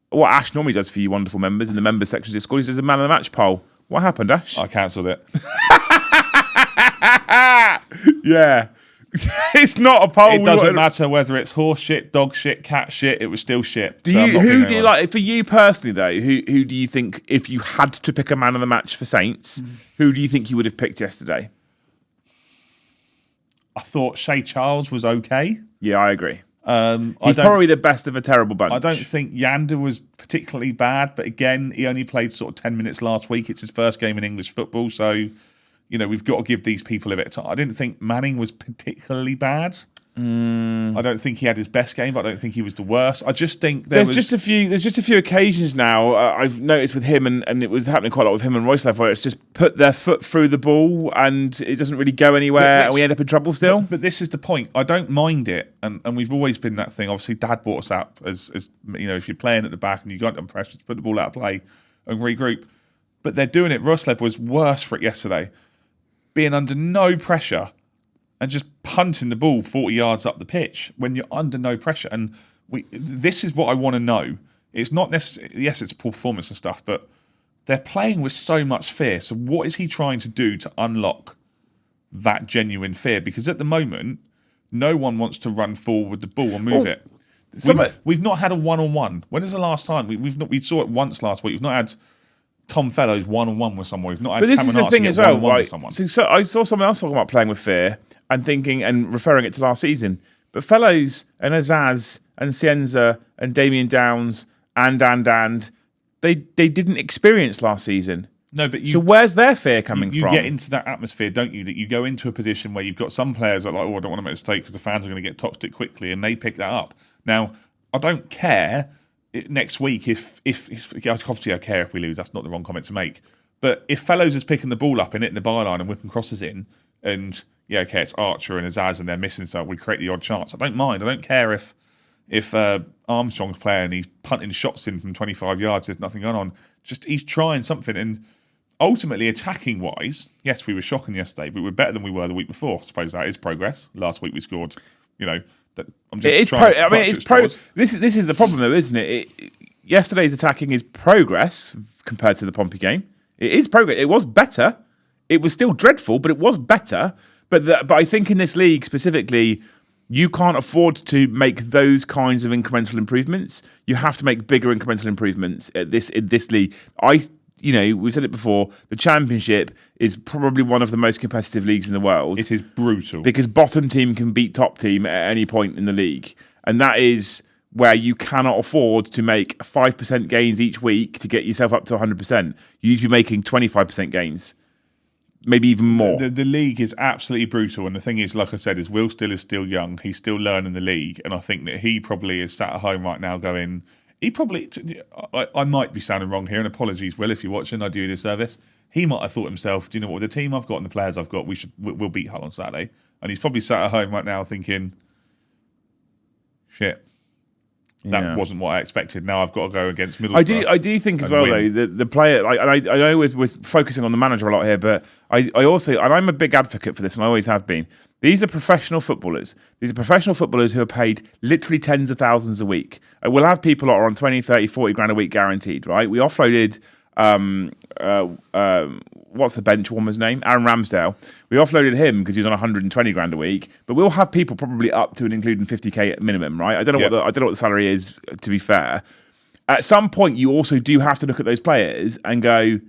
what Ash normally does for you wonderful members in the members section of the school, he does a man of the match poll. What happened, Ash? I cancelled it. Yeah. It's not a poll. It doesn't matter whether it's horse shit, dog shit, cat shit. It was still shit. Who do you like? For you personally, though, who do you think, if you had to pick a man of the match for Saints, who do you think you would have picked yesterday? I thought Shea Charles was okay. Yeah, I agree. He's probably the best of a terrible bunch. I don't think Yander was particularly bad, but again, he only played sort of 10 minutes last week. It's his first game in English football, so we've got to give these people a bit of time. I didn't think Manning was particularly bad. I don't think he had his best game, but I don't think he was the worst. I just think there's just a few occasions now I've noticed with him, and it was happening quite a lot with him and Royce, where it's just put their foot through the ball and it doesn't really go anywhere, and we end up in trouble still. But this is the point. I don't mind it, and we've always been that thing. Obviously, Dad brought us up as if you're playing at the back and you got under pressure to put the ball out of play and regroup. But they're doing it. Roslev was worse for it yesterday, being under no pressure and just punting the ball 40 yards up the pitch when you're under no pressure. And this is what I want to know. It's not necessarily, yes, it's poor performance and stuff, but they're playing with so much fear. So what is he trying to do to unlock that genuine fear? Because at the moment, no one wants to run forward with the ball and move it. We've not had a one-on-one. When is the last time? We saw it once last week. We've not had Tom Fellows one-on-one with someone. We've not had But this is the thing as well, right? With someone. So I saw someone else talking about playing with fear and thinking and referring it to last season. But Fellows and Azaz and Cienza and Damien Downs and they didn't experience last season. No, but so where's their fear coming from? You get into that atmosphere, don't you? That you go into a position where you've got some players that are like, I don't want to make a mistake because the fans are going to get toxic quickly, and they pick that up. Now, I don't care next week if obviously I care if we lose. That's not the wrong comment to make. But if Fellows is picking the ball up and hitting the byline and whipping crosses in, and it's Archer and Azaz and they're missing something, we create the odd chance. I don't mind. I don't care if Armstrong's playing, he's punting shots in from 25 yards. There's nothing going on. Just he's trying something, and ultimately attacking wise, yes, we were shocking yesterday, but we're better than we were the week before. I suppose that is progress. Last week we scored, I'm just This is the problem, though, isn't it? Yesterday's attacking is progress compared to the Pompey game. It is progress. It was better. It was still dreadful, but it was better. But I think in this league specifically, you can't afford to make those kinds of incremental improvements. You have to make bigger incremental improvements in this league. I we've said it before, the Championship is probably one of the most competitive leagues in the world. It is brutal. Because bottom team can beat top team at any point in the league. And that is where you cannot afford to make 5% gains each week to get yourself up to 100%. You need to be making 25% gains, maybe even more. The league is absolutely brutal. And the thing is, like I said, is Will Still is still young. He's still learning the league. And I think that he probably is sat at home right now going... I might be sounding wrong here, and apologies, Will, if you're watching, I do you a disservice. He might have thought himself, do you know what, with the team I've got and the players I've got, we'll beat Hull on Saturday. And he's probably sat at home right now thinking, shit, that wasn't what I expected. Now I've got to go against Middlesbrough. I do think as well, though, the player, I know we're focusing on the manager a lot here, but I also, and I'm a big advocate for this, and I always have been, these are professional footballers. These are professional footballers who are paid literally tens of thousands a week. We'll have people that are on 20, 30, 40 grand a week guaranteed, right? We offloaded, what's the bench woman's name? Aaron Ramsdale. We offloaded him because he was on 120 grand a week, but we'll have people probably up to and including 50k at minimum, right? I don't know what the salary is, to be fair. At some point, you also do have to look at those players and go,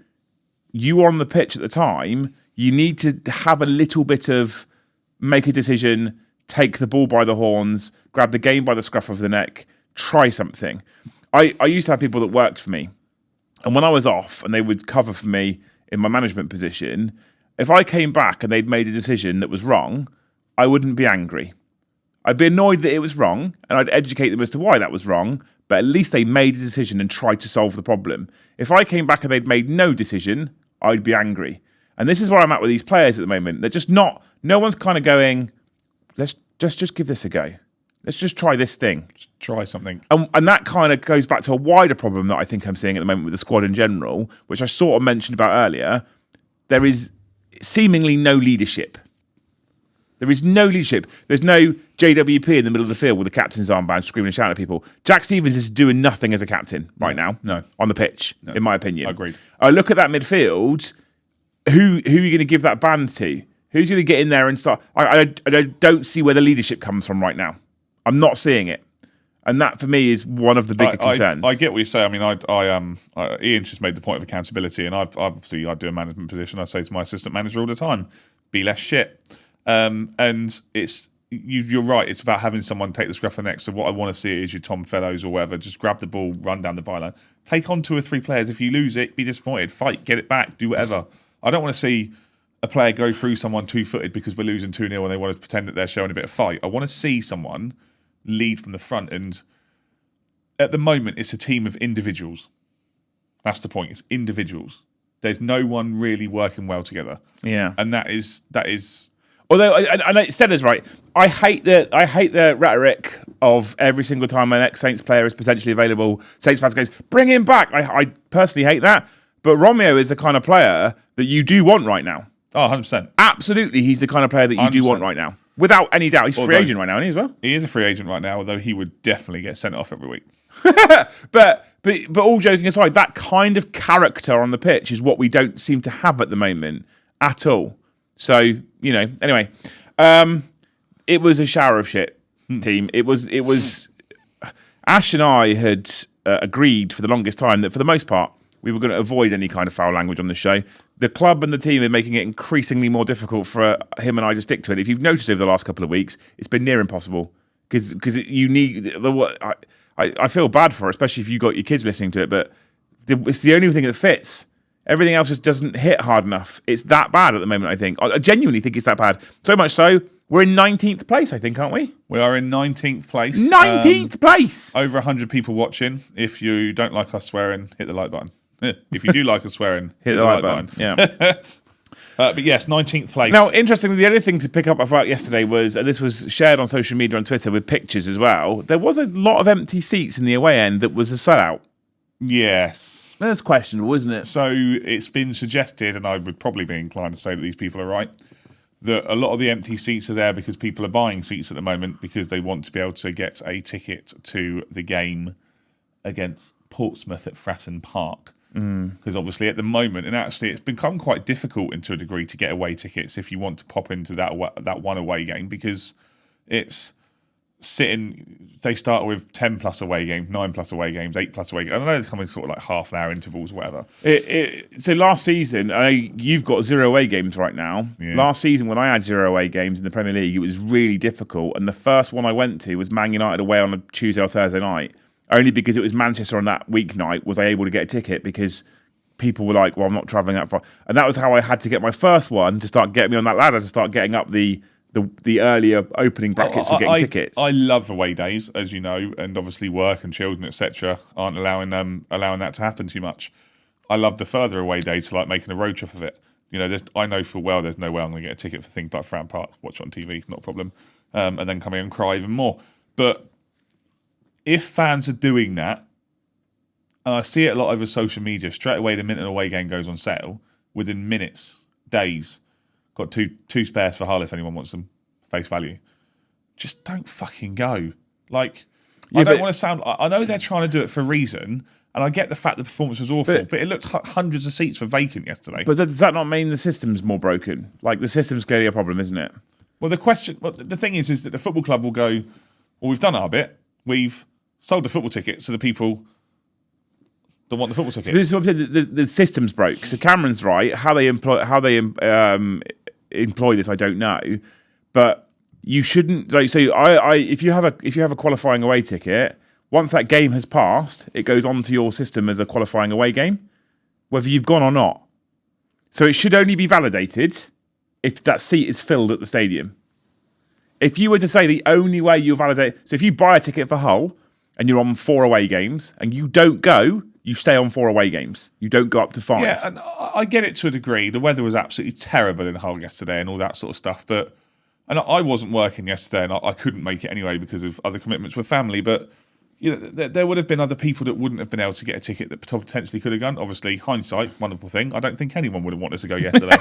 you were on the pitch at the time, you need to have a little bit of make a decision, take the ball by the horns, grab the game by the scruff of the neck, try something. I used to have people that worked for me, and when I was off and they would cover for me in my management position, if I came back and they'd made a decision that was wrong, I wouldn't be angry. I'd be annoyed that it was wrong, and I'd educate them as to why that was wrong, but at least they made a decision and tried to solve the problem. If I came back and they'd made no decision, I'd be angry. And this is where I'm at with these players at the moment. They're just not, no one's kind of going, let's just give this a go. Let's just try this thing. Just try something. And that kind of goes back to a wider problem that I think I'm seeing at the moment with the squad in general, which I sort of mentioned about earlier. There is seemingly no leadership. There is no leadership. There's no JWP in the middle of the field with the captain's armband screaming and shouting at people. Jack Stevens is doing nothing as a captain right now on the pitch, in my opinion. Agreed. I look at that midfield... Who are you going to give that band to? Who's going to get in there and start? I don't see where the leadership comes from right now. I'm not seeing it, and that for me is one of the bigger concerns. I get what you say. I mean, Ian just made the point of accountability, and I do a management position. I say to my assistant manager all the time, "Be less shit." And it's you're right. It's about having someone take the scruff of the neck. So what I want to see is your Tom Fellows or whatever. Just grab the ball, run down the byline, take on 2 or 3 players. If you lose it, be disappointed. Fight, get it back, do whatever. I don't want to see a player go through someone 2-footed because we're losing 2-0 and they want to pretend that they're showing a bit of fight. I want to see someone lead from the front. And at the moment, it's a team of individuals. That's the point. It's individuals. There's no one really working well together. Yeah. And that is. Although, and Stella's right. I hate the rhetoric of every single time an ex-Saints player is potentially available, Saints fans goes, bring him back. I personally hate that. But Romeo is the kind of player that you do want right now. Oh, 100%. Absolutely, he's the kind of player that you 100%. do want right now. Without any doubt. He's a free agent right now, isn't he, as well? He is a free agent right now, although he would definitely get sent off every week. But all joking aside, that kind of character on the pitch is what we don't seem to have at the moment at all. So, anyway. It was a shower of shit, team. It was Ash and I had agreed for the longest time that for the most part, we were going to avoid any kind of foul language on the show. The club and the team are making it increasingly more difficult for him and I to stick to it. If you've noticed over the last couple of weeks, it's been near impossible because you need. I feel bad for it, especially if you got your kids listening to it. But it's the only thing that fits. Everything else just doesn't hit hard enough. It's that bad at the moment. I think. I genuinely think it's that bad. So much so we're in 19th place. I think, aren't we? We are in 19th place. 19th place. Over 100 people watching. If you don't like us swearing, hit the like button. If you do like us swearing, hit the like button. Yeah. But yes, 19th place. Now, interestingly, the other thing to pick up about yesterday was, and this was shared on social media on Twitter with pictures as well, there was a lot of empty seats in the away end that was a sellout. Yes. That's questionable, isn't it? So it's been suggested, and I would probably be inclined to say that these people are right, that a lot of the empty seats are there because people are buying seats at the moment because they want to be able to get a ticket to the game against Portsmouth at Fratton Park. Because obviously at the moment, and actually it's become quite difficult to a degree to get away tickets if you want to pop into that one away game, because it's they start with 10 plus away games, 9 plus away games, 8 plus away games. I know they're coming sort of like half an hour intervals, whatever. So last season, you've got 0 away games right now. Yeah. Last season, when I had 0 away games in the Premier League, it was really difficult. And the first one I went to was Man United away on a Tuesday or Thursday night. Only because it was Manchester on that weeknight was I able to get a ticket, because people were like, well, I'm not travelling that far. And that was how I had to get my first one to start getting me on that ladder, to start getting up the earlier opening brackets for getting tickets. I love away days, as you know, and obviously work and children, etc., aren't allowing that to happen too much. I love the further away days, like making a road trip of it. You know, I know full well there's no way I'm going to get a ticket for things like Fran Park, watch it on TV, not a problem, and then come in and cry even more. But if fans are doing that, and I see it a lot over social media, straight away the minute an away game goes on sale, within minutes, days. Got two spares for Hull if anyone wants them, face value. Just don't fucking go. Like, I don't want to sound... I know they're trying to do it for a reason, and I get the fact the performance was awful, but it looked hundreds of seats were vacant yesterday. But does that not mean the system's more broken? Like, the system's clearly a problem, isn't it? Well, the thing is that the football club will go, well, we've done our bit. We've sold the football ticket to the people that want the football ticket. So this is what I'm saying, the system's broke. So Cameron's right. How they employ this, I don't know, but you shouldn't. Like, so if you have a qualifying away ticket, once that game has passed, it goes onto your system as a qualifying away game, whether you've gone or not. So it should only be validated if that seat is filled at the stadium. If you were to say the only way you validate, so if you buy a ticket for Hull and you're on 4 away games and you don't go, you stay on 4 away games. You don't go up to 5. Yeah, and I get it to a degree. The weather was absolutely terrible in Hull yesterday and all that sort of stuff. And I wasn't working yesterday, and I couldn't make it anyway because of other commitments with family. But you know, there would have been other people that wouldn't have been able to get a ticket that potentially could have gone. Obviously, hindsight, wonderful thing. I don't think anyone would have wanted to go yesterday.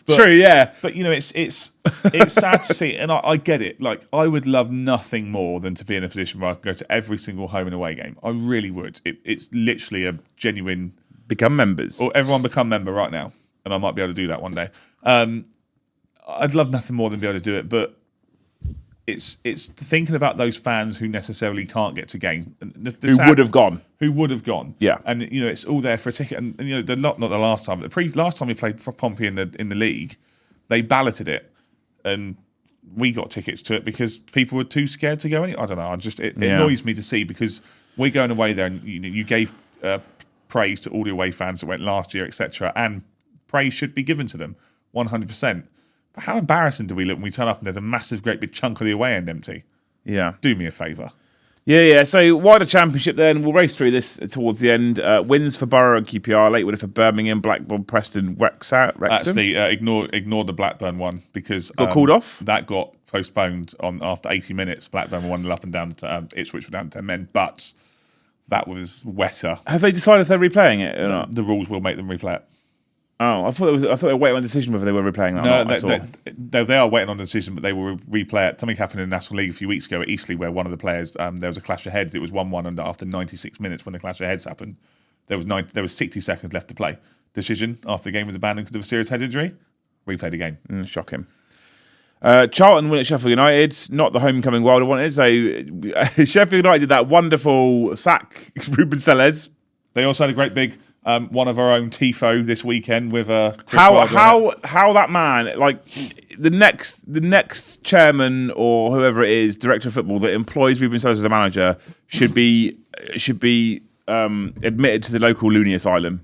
True, yeah. But you know, it's sad to see, and I get it. Like, I would love nothing more than to be in a position where I could go to every single home and away game. I really would. It's literally a genuine... Become members. Or everyone become member right now, and I might be able to do that one day. I'd love nothing more than be able to do it, but it's thinking about those fans who necessarily can't get to games. Who would have gone. Who would have gone. Yeah. And, you know, it's all there for a ticket. And you know, not the last time, but last time we played for Pompey in the league, they balloted it. And we got tickets to it because people were too scared to go. I don't know. It annoys me to see, because we're going away there, and you gave praise to all the away fans that went last year, etc. And praise should be given to them, 100%. But how embarrassing do we look when we turn up and there's a massive, great big chunk of the away end empty? Yeah. Do me a favour. Yeah. So wider championship then, we'll race through this towards the end. Wins for Borough and QPR, late winner for Birmingham, Blackburn, Preston, Wrexham. Actually, ignore the Blackburn one, because... Got called off? That got postponed after 80 minutes. Blackburn were 1-0 up and down to Ipswich were down to 10 men, but that was wetter. Have they decided if they're replaying it or not? The rules will make them replay it. Oh, I thought they were waiting on a decision whether they were replaying that or not. They are waiting on a decision, but they will replay it. Something happened in the National League a few weeks ago at Eastleigh, where one of the players, there was a clash of heads. It was 1-1, and after 96 minutes, when the clash of heads happened, there was 60 seconds left to play. Decision after the game was abandoned because of a serious head injury. Replay the game. Shocking. Charlton win at Sheffield United, not the homecoming Wilder one is. So Sheffield United did that wonderful sack, Ruben Sellés. They also had a great big one of our own tifo this weekend with how that man, like the next chairman or whoever it is, director of football that employs Ruben Sellés as a manager should be admitted to the local loony asylum.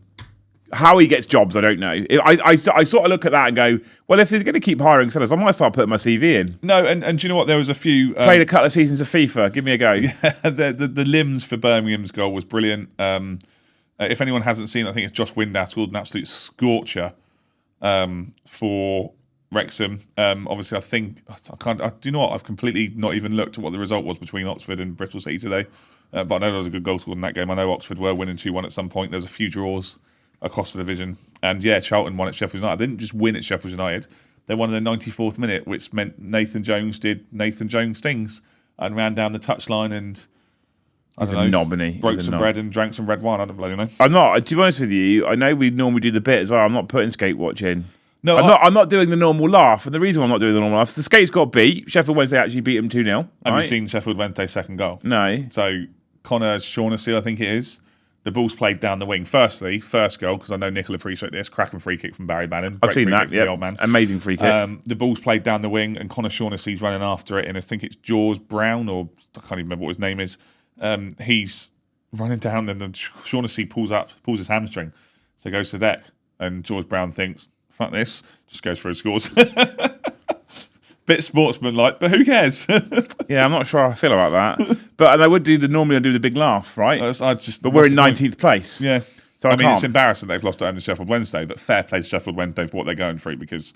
How he gets jobs, I don't know. I sort of look at that and go, well, if he's going to keep hiring sellers, I might start putting my CV in. No, and do you know what? There was a few... Played a couple of seasons of FIFA. Give me a go. Yeah, the limbs for Birmingham's goal was brilliant. If anyone hasn't seen it, I think it's Josh Windass scored an absolute scorcher for Wrexham. Obviously, I think... do you know what? I've completely not even looked at what the result was between Oxford and Bristol City today. But I know there was a good goal scored in that game. I know Oxford were winning 2-1 at some point. There was a few draws across the division. And yeah, Charlton won at Sheffield United. They didn't just win at Sheffield United. They won in the 94th minute, which meant Nathan Jones did Nathan Jones things and ran down the touchline and broke some bread and drank some red wine. I don't bloody know. I'm not. To be honest with you, I know we normally do the bit as well. I'm not putting Skate Watch in. No, I'm not doing the normal laugh, and the reason why I'm not doing the normal laugh is the Skates got beat. Sheffield Wednesday actually beat them 2-0. Have you seen Sheffield Wednesday's second goal? No. So Connor Shaughnessy, I think it is. The ball's played down the wing. Firstly, first goal, because I know Nick will appreciate this. Cracking free kick from Barry Bannon. I've seen that. Yeah, amazing free kick. The ball's played down the wing, and Connor Shaughnessy's running after it, and I think it's Jaws Brown, or I can't even remember what his name is. He's running down, and then Shaughnessy pulls his hamstring, so he goes to the deck, and Jaws Brown thinks, "Fuck this," just goes for his scores. Bit sportsmanlike, but who cares? Yeah, I'm not sure how I feel about that. But I would do normally I do the big laugh, right? But we're in 19th place. Yeah. So I mean, it's embarrassing they've lost at home to Sheffield Wednesday, but fair play to Sheffield Wednesday for what they're going through, because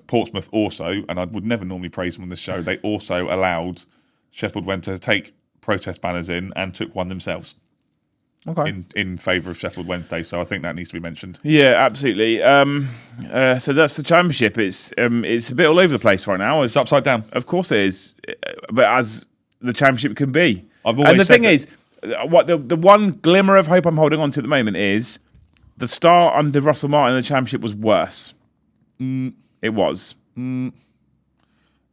Portsmouth also, and I would never normally praise them on this show, they also allowed Sheffield Wednesday to take protest banners in and took one themselves. Okay. In favour of Sheffield Wednesday, so I think that needs to be mentioned. Yeah, absolutely. So that's the Championship. It's a bit all over the place right now. It's upside down. Of course it is, but as the Championship can be. And the thing is, what the one glimmer of hope I'm holding on to at the moment is the start under Russell Martin in the Championship was worse. It was.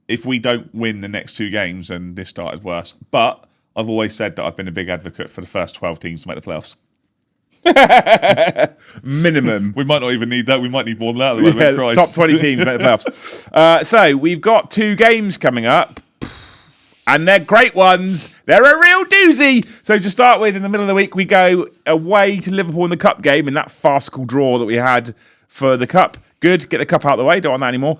If we don't win the next two games, then this start is worse. But I've always said that I've been a big advocate for the first 12 teams to make the playoffs. Minimum. We might not even need that. We might need more than that. Yeah, top 20 teams make the playoffs. So we've got 2 games coming up, and they're great ones. They're a real doozy. So to start with, in the middle of the week, we go away to Liverpool in the Cup game in that farcical draw that we had for the Cup. Good, get the Cup out of the way. Don't want that anymore.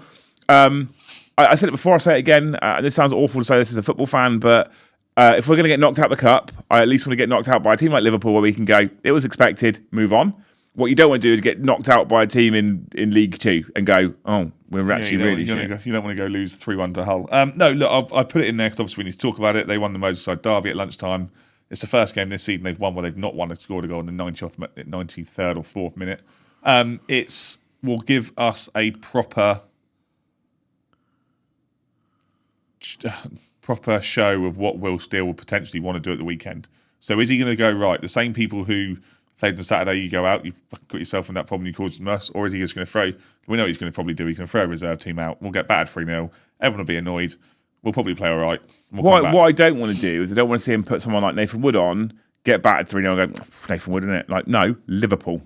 I said it before, I'll say it again. This sounds awful to say this as a football fan, but if we're going to get knocked out the Cup, I at least want to get knocked out by a team like Liverpool where we can go, it was expected, move on. What you don't want to do is get knocked out by a team in League Two and go, oh, we're actually really shit. You don't want to go lose 3-1 to Hull. No, look, I put it in there because obviously we need to talk about it. They won the Merseyside derby at lunchtime. It's the first game this season they've won where they've not won and scored a goal in the 93rd or 4th minute. It will give us a proper show of what Will Steele will potentially want to do at the weekend. So is he going to go, right, the same people who played on Saturday, you go out, you've got yourself in that problem, you caused us, or is he just going to throw, we know what he's going to probably do, he's going to throw a reserve team out, we'll get battered 3-0, everyone will be annoyed, we'll probably play all right. What I don't want to do is I don't want to see him put someone like Nathan Wood on, get battered 3-0 and go, Nathan Wood, isn't it? Like, no, Liverpool.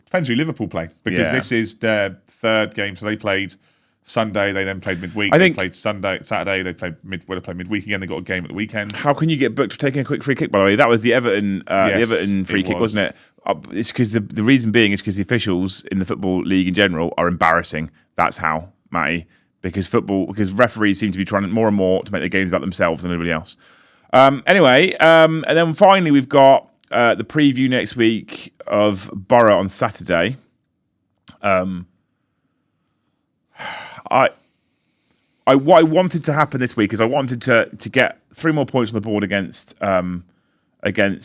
Depends who Liverpool play, because this is their third game, so they played Sunday, they then played midweek. They played Saturday, they played midweek again. They got a game at the weekend. How can you get booked for taking a quick free kick? By the way, that was the Everton free kick, wasn't it? It's because the reason being is because the officials in the football league in general are embarrassing. That's how, Matty. Because referees seem to be trying more and more to make their games about themselves than anybody else. Anyway, and then finally we've got the preview next week of Borough on Saturday. What I wanted to happen this week is I wanted to get 3 more points on the board against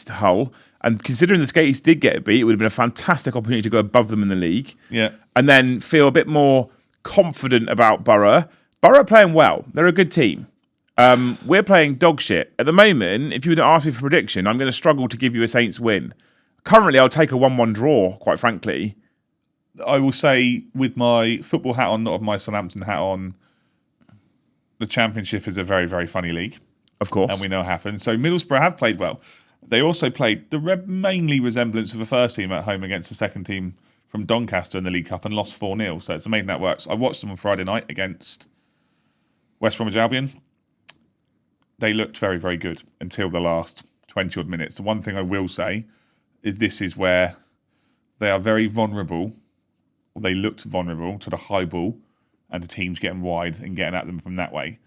Hull, and considering the Skates did get a beat, it would have been a fantastic opportunity to go above them in the league. Yeah, and then feel a bit more confident about Borough. Borough are playing well; they're a good team. We're playing dog shit at the moment. If you were to ask me for a prediction, I'm going to struggle to give you a Saints win. Currently, I'll take a 1-1 draw. Quite frankly. I will say, with my football hat on, not my Southampton hat on, the Championship is a very, very funny league. Of course. And we know what happens. So Middlesbrough have played well. They also played the mainly resemblance of the first team at home against the second team from Doncaster in the League Cup and lost 4-0. So it's amazing that works. I watched them on Friday night against West Bromwich Albion. They looked very, very good until the last 20-odd minutes. The one thing I will say is this is where they are very vulnerable. They looked vulnerable to the high ball and the teams getting wide and getting at them from that way.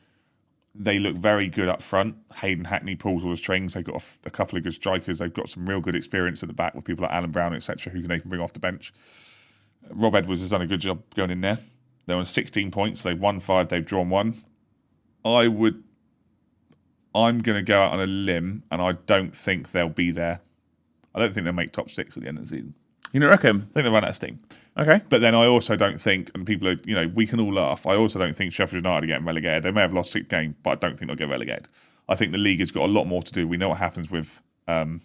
They look very good up front. Hayden Hackney pulls all the strings. They've got a couple of good strikers. They've got some real good experience at the back with people like Alan Brown, etc., who they can bring off the bench. Rob Edwards has done a good job going in there. They're on 16 points. They've won 5. They've drawn 1. I'm going to go out on a limb, and I don't think they'll be there. I don't think they'll make top 6 at the end of the season. You don't reckon? I think they'll run out of steam. Okay. But then I also don't think, and people are, we can all laugh, I also don't think Sheffield United are getting relegated. They may have lost 6 games, but I don't think they'll get relegated. I think the league has got a lot more to do. We know what happens with the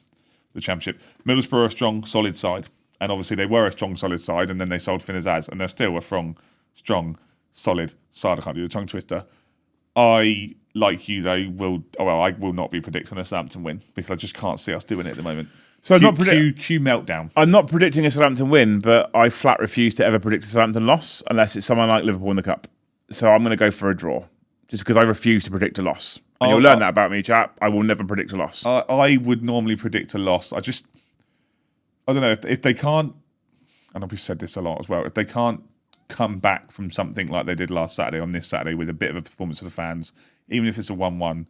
Championship. Middlesbrough are a strong, solid side. And obviously they were a strong, solid side, and then they sold Finn Azaz, and they're still a strong, solid side. I can't do the tongue twister. I, like you, though, I will not be predicting a Southampton win because I just can't see us doing it at the moment. So Q meltdown. I'm not predicting a Southampton win, but I flat refuse to ever predict a Southampton loss unless it's someone like Liverpool in the Cup. So I'm going to go for a draw, just because I refuse to predict a loss. And you'll learn that about me, chap. I will never predict a loss. I would normally predict a loss. I don't know, if they can't, and I've said this a lot as well, if they can't come back from something like they did last Saturday on this Saturday with a bit of a performance of the fans, even if it's a 1-1,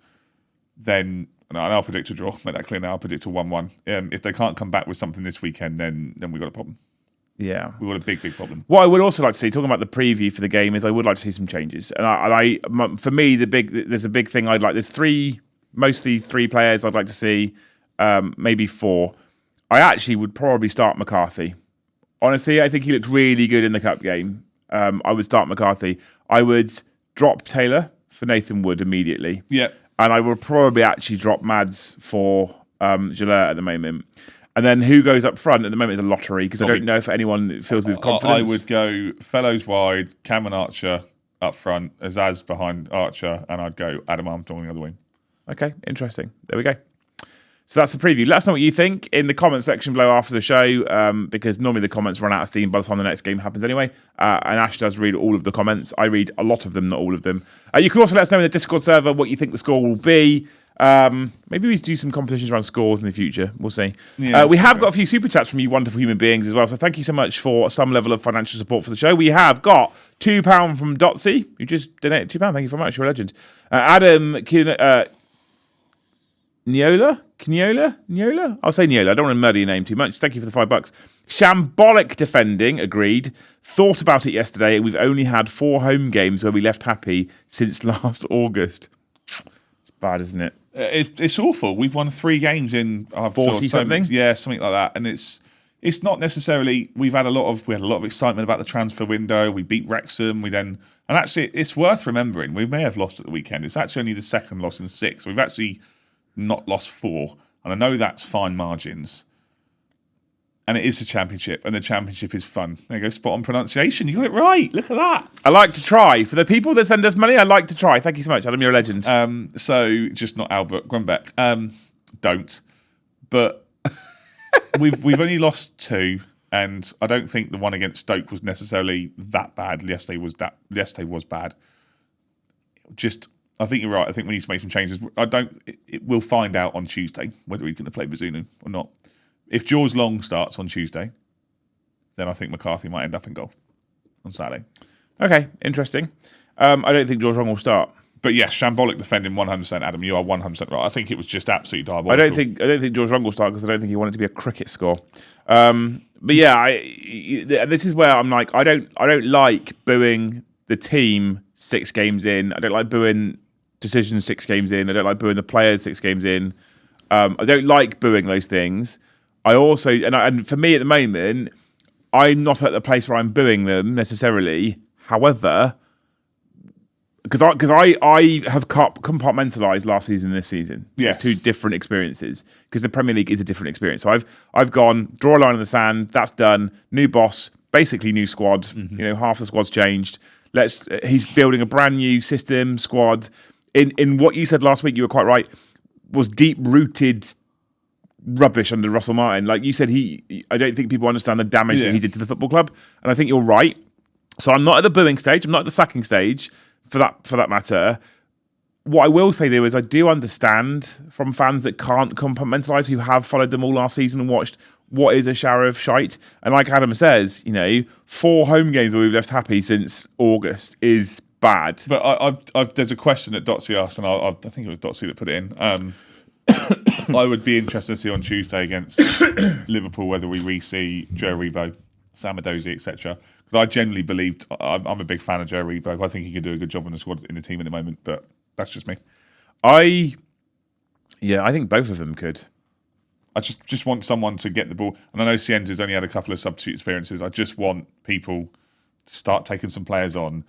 then, and I'll predict a draw, make that clear now, I'll predict a 1-1. If they can't come back with something this weekend, then we've got a problem. Yeah. We've got a big problem. What I would also like to see, talking about the preview for the game, is I would like to see some changes. And for me, there's a big thing there's mostly three players I'd like to see, maybe four. I actually would probably start McCarthy. Honestly, I think he looked really good in the Cup game. I would start McCarthy. I would drop Taylor for Nathan Wood immediately. Yeah. And I would probably actually drop Mads for Gillette at the moment. And then who goes up front at the moment is a lottery because I don't know if anyone feels with confidence. I would go Fellows wide, Cameron Archer up front, Azaz behind Archer, and I'd go Adam Armstrong on the other wing. Okay, interesting. There we go. So that's the preview. Let us know what you think in the comment section below after the show, because normally the comments run out of steam by the time the next game happens anyway. And Ash does read all of the comments. I read a lot of them, not all of them. You can also let us know in the Discord server what you think the score will be. Maybe we do some competitions around scores in the future. We'll see. Yeah, we have got a few super chats from you wonderful human beings as well. So thank you so much for some level of financial support for the show. We have got £2 from Dotsy, who just donated £2. Thank you very much. You're a legend. Adam Niola? I'll say Niola. I don't want to muddy your name too much. Thank you for the $5. Shambolic defending, agreed. Thought about it yesterday. We've only had 4 home games where we left happy since last August. It's bad, isn't it? It's awful. We've won 3 games in 40 something. Yeah, something like that. And it's not necessarily. We had a lot of excitement about the transfer window. We beat Wrexham. And actually, it's worth remembering. We may have lost at the weekend. It's actually only the second loss in 6. We've actually not lost 4, and I know that's fine margins. And it is a championship, and the championship is fun. There you go, spot on pronunciation. You got it right. Look at that. I like to try. For the people that send us money, I like to try. Thank you so much, Adam. You're a legend. So just not Albert Grunbeck. Don't. But we've only lost 2, and I don't think the one against Stoke was necessarily that bad. Yesterday was bad. I think you're right. I think we need to make some changes. We'll find out on Tuesday whether he's going to play Bazunu or not. If Jaws Long starts on Tuesday, then I think McCarthy might end up in goal on Saturday. Okay, interesting. I don't think Jaws Long will start. But yes, Shambolic defending 100%. Adam, you are 100% right. I think it was just absolutely diabolical. I don't think George Rung will start because I don't think he wanted to be a cricket score. But yeah, this is where I'm like, I don't like booing the team 6 games in. I don't like booing decisions 6 games in. I don't like booing the players 6 games in. I don't like booing those things. I also, and for me at the moment, I'm not at the place where I'm booing them necessarily. However, because I have compartmentalised last season and this season. Yes. It's 2 different experiences because the Premier League is a different experience. So I've gone, draw a line in the sand, that's done, new boss, basically new squad, half the squad's changed. He's building a brand new system, squad. In what you said last week, you were quite right, was deep-rooted rubbish under Russell Martin. Like you said, I don't think people understand the damage that he did to the football club, and I think you're right. So I'm not at the booing stage, I'm not at the sacking stage, for that matter. What I will say, though, is I do understand from fans that can't compartmentalise, who have followed them all last season and watched what is a shower of shite. And like Adam says, 4 home games where we've left happy since August is bad. But there's a question that Dotsy asked, and I think it was Dotsy that put it in. I would be interested to see on Tuesday against Liverpool whether we re-see Joe Aribo, Samadozi, etc. Because I generally believed, I'm a big fan of Joe Aribo. I think he could do a good job in the squad, in the team at the moment, but that's just me. I think both of them could. I just want someone to get the ball. And I know Cienza's only had a couple of substitute experiences. I just want people to start taking some players on,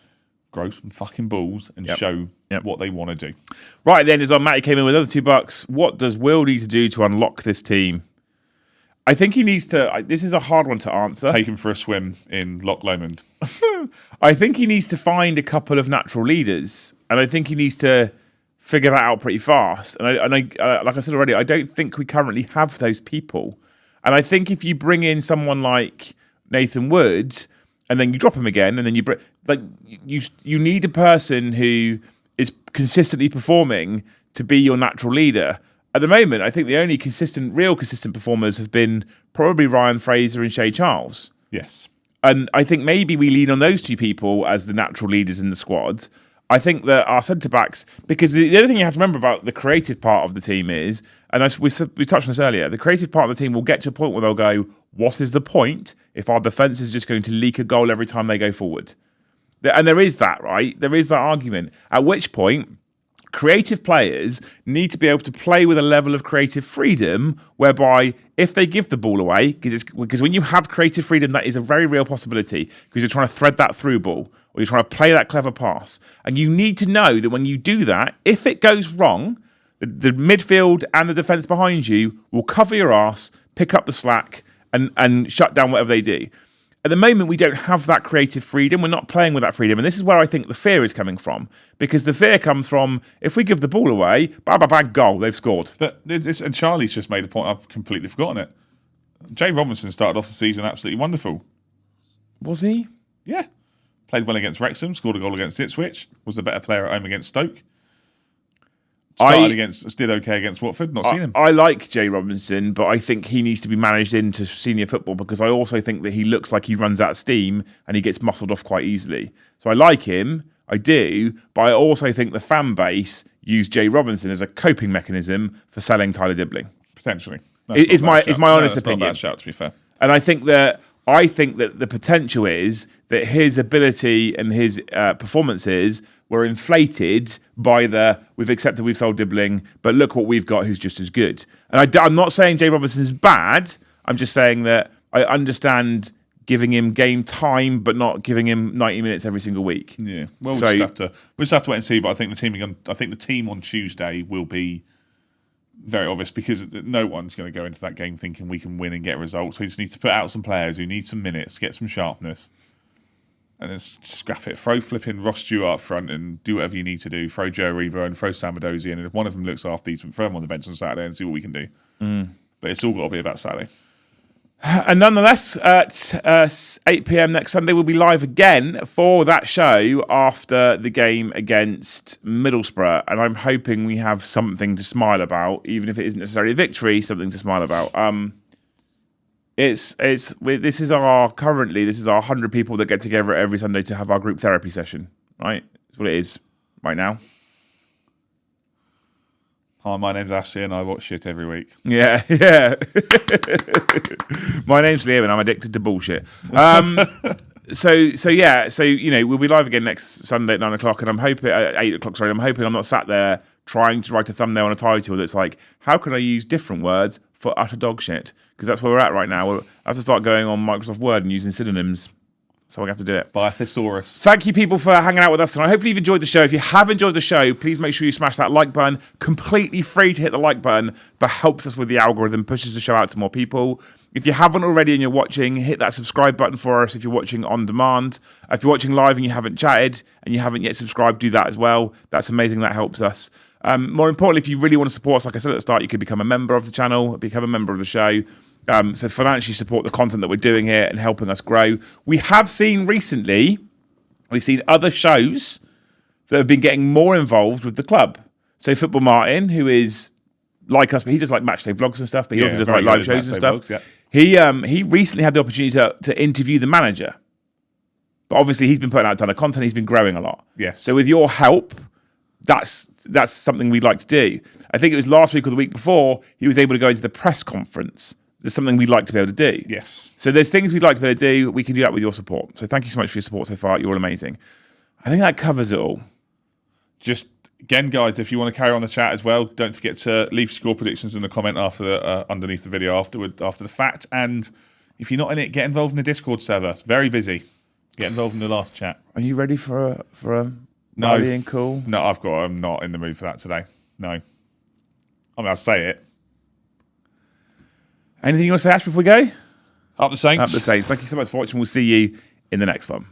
grow some fucking balls, and show what they want to do. Right then, as well, Matty came in with another $2. What does Will need to do to unlock this team? I think he needs to. This is a hard one to answer. Take him for a swim in Loch Lomond. I think he needs to find a couple of natural leaders, and I think he needs to figure that out pretty fast. And I like I said already, I don't think we currently have those people. And I think if you bring in someone like Nathan Wood, and then you drop him again, and then you need a person who is consistently performing to be your natural leader. At the moment, I think the only real consistent performers have been probably Ryan Fraser and Shea Charles. Yes. And I think maybe we lean on those two people as the natural leaders in the squad. I think that our centre-backs, because the other thing you have to remember about the creative part of the team is, and we touched on this earlier, the creative part of the team will get to a point where they'll go, what is the point if our defence is just going to leak a goal every time they go forward? And there is that, right? There is that argument. At which point, creative players need to be able to play with a level of creative freedom whereby if they give the ball away, because when you have creative freedom, that is a very real possibility because you're trying to thread that through ball or you're trying to play that clever pass. And you need to know that when you do that, if it goes wrong, the midfield and the defence behind you will cover your arse, pick up the slack and shut down whatever they do. At the moment, we don't have that creative freedom. We're not playing with that freedom. And this is where I think the fear is coming from. Because the fear comes from, if we give the ball away, bang, bang, bang, goal, they've scored. But and Charlie's just made a point, I've completely forgotten it. Jay Robinson started off the season absolutely wonderful. Was he? Yeah. Played well against Wrexham, scored a goal against Ipswich, was a better player at home against Stoke. Did okay against Watford, not seen him. I like Jay Robinson, but I think he needs to be managed into senior football because I also think that he looks like he runs out of steam and he gets muscled off quite easily. So I like him, I do, but I also think the fan base use Jay Robinson as a coping mechanism for selling Tyler Dibbling. Potentially. Is my honest opinion. Not a bad shout, to be fair. And I think that the potential is that his ability and his performances were inflated by we've accepted we've sold Dibbling, but look what we've got who's just as good. And I'm not saying Jay Robinson's bad. I'm just saying that I understand giving him game time, but not giving him 90 minutes every single week. Yeah. Well, we'll just have to wait and see. But I think the team on Tuesday will be very obvious because no one's going to go into that game thinking we can win and get results. We just need to put out some players who need some minutes, get some sharpness. And then scrap it. Throw flipping Ross Stewart up front and do whatever you need to do. Throw Joe Aribo and throw Sam Edozie in. And if one of them looks half decent, throw him on the bench on Saturday and see what we can do. But it's all got to be about Saturday. And nonetheless, at 8 p.m. next Sunday, we'll be live again for that show after the game against Middlesbrough. And I'm hoping we have something to smile about, even if it isn't necessarily a victory, something to smile about. This is our 100 people that get together every Sunday to have our group therapy session, right? That's what it is right now. Hi, my name's Ashley and I watch shit every week. Yeah. My name's Liam and I'm addicted to bullshit. So we'll be live again next Sunday at 9 o'clock, and I'm hoping at 8 o'clock. Sorry, I'm hoping I'm not sat there trying to write a thumbnail on a title that's like, how can I use different words for utter dog shit? Because that's where we're at right now. I have to start going on Microsoft Word and using synonyms. So I have to do it. By a thesaurus. Thank you, people, for hanging out with us tonight. Hopefully you've enjoyed the show. If you have enjoyed the show, please make sure you smash that like button. Completely free to hit the like button, but helps us with the algorithm, pushes the show out to more people. If you haven't already and you're watching, hit that subscribe button for us if you're watching on demand. If you're watching live and you haven't chatted and you haven't yet subscribed, do that as well. That's amazing. That helps us. More importantly, if you really want to support us, like I said at the start, you could become a member of the channel, become a member of the show. So financially support the content that we're doing here and helping us grow. We have seen recently, we've seen other shows that have been getting more involved with the club. So Football Martin, who is like us, but he does like matchday vlogs and stuff, but he also does like live shows and stuff. Vlogs, yeah. He recently had the opportunity to interview the manager. But obviously he's been putting out a ton of content, he's been growing a lot. Yes. So with your help, that's something we'd like to do. I think it was last week or the week before, he was able to go into the press conference. There's something we'd like to be able to do. Yes. So there's things we'd like to be able to do. We can do that with your support. So thank you so much for your support so far. You're all amazing. I think that covers it all. Just, again, guys, if you want to carry on the chat as well, don't forget to leave score predictions in the comment underneath the video after the fact. And if you're not in it, get involved in the Discord server. It's very busy. Get involved in the last chat. Are you ready for a no and cool? No, I'm not in the mood for that today. No. I mean, I'll say it. Anything you want to say, Ash, before we go? Up the Saints. Up the Saints. Thank you so much for watching. We'll see you in the next one.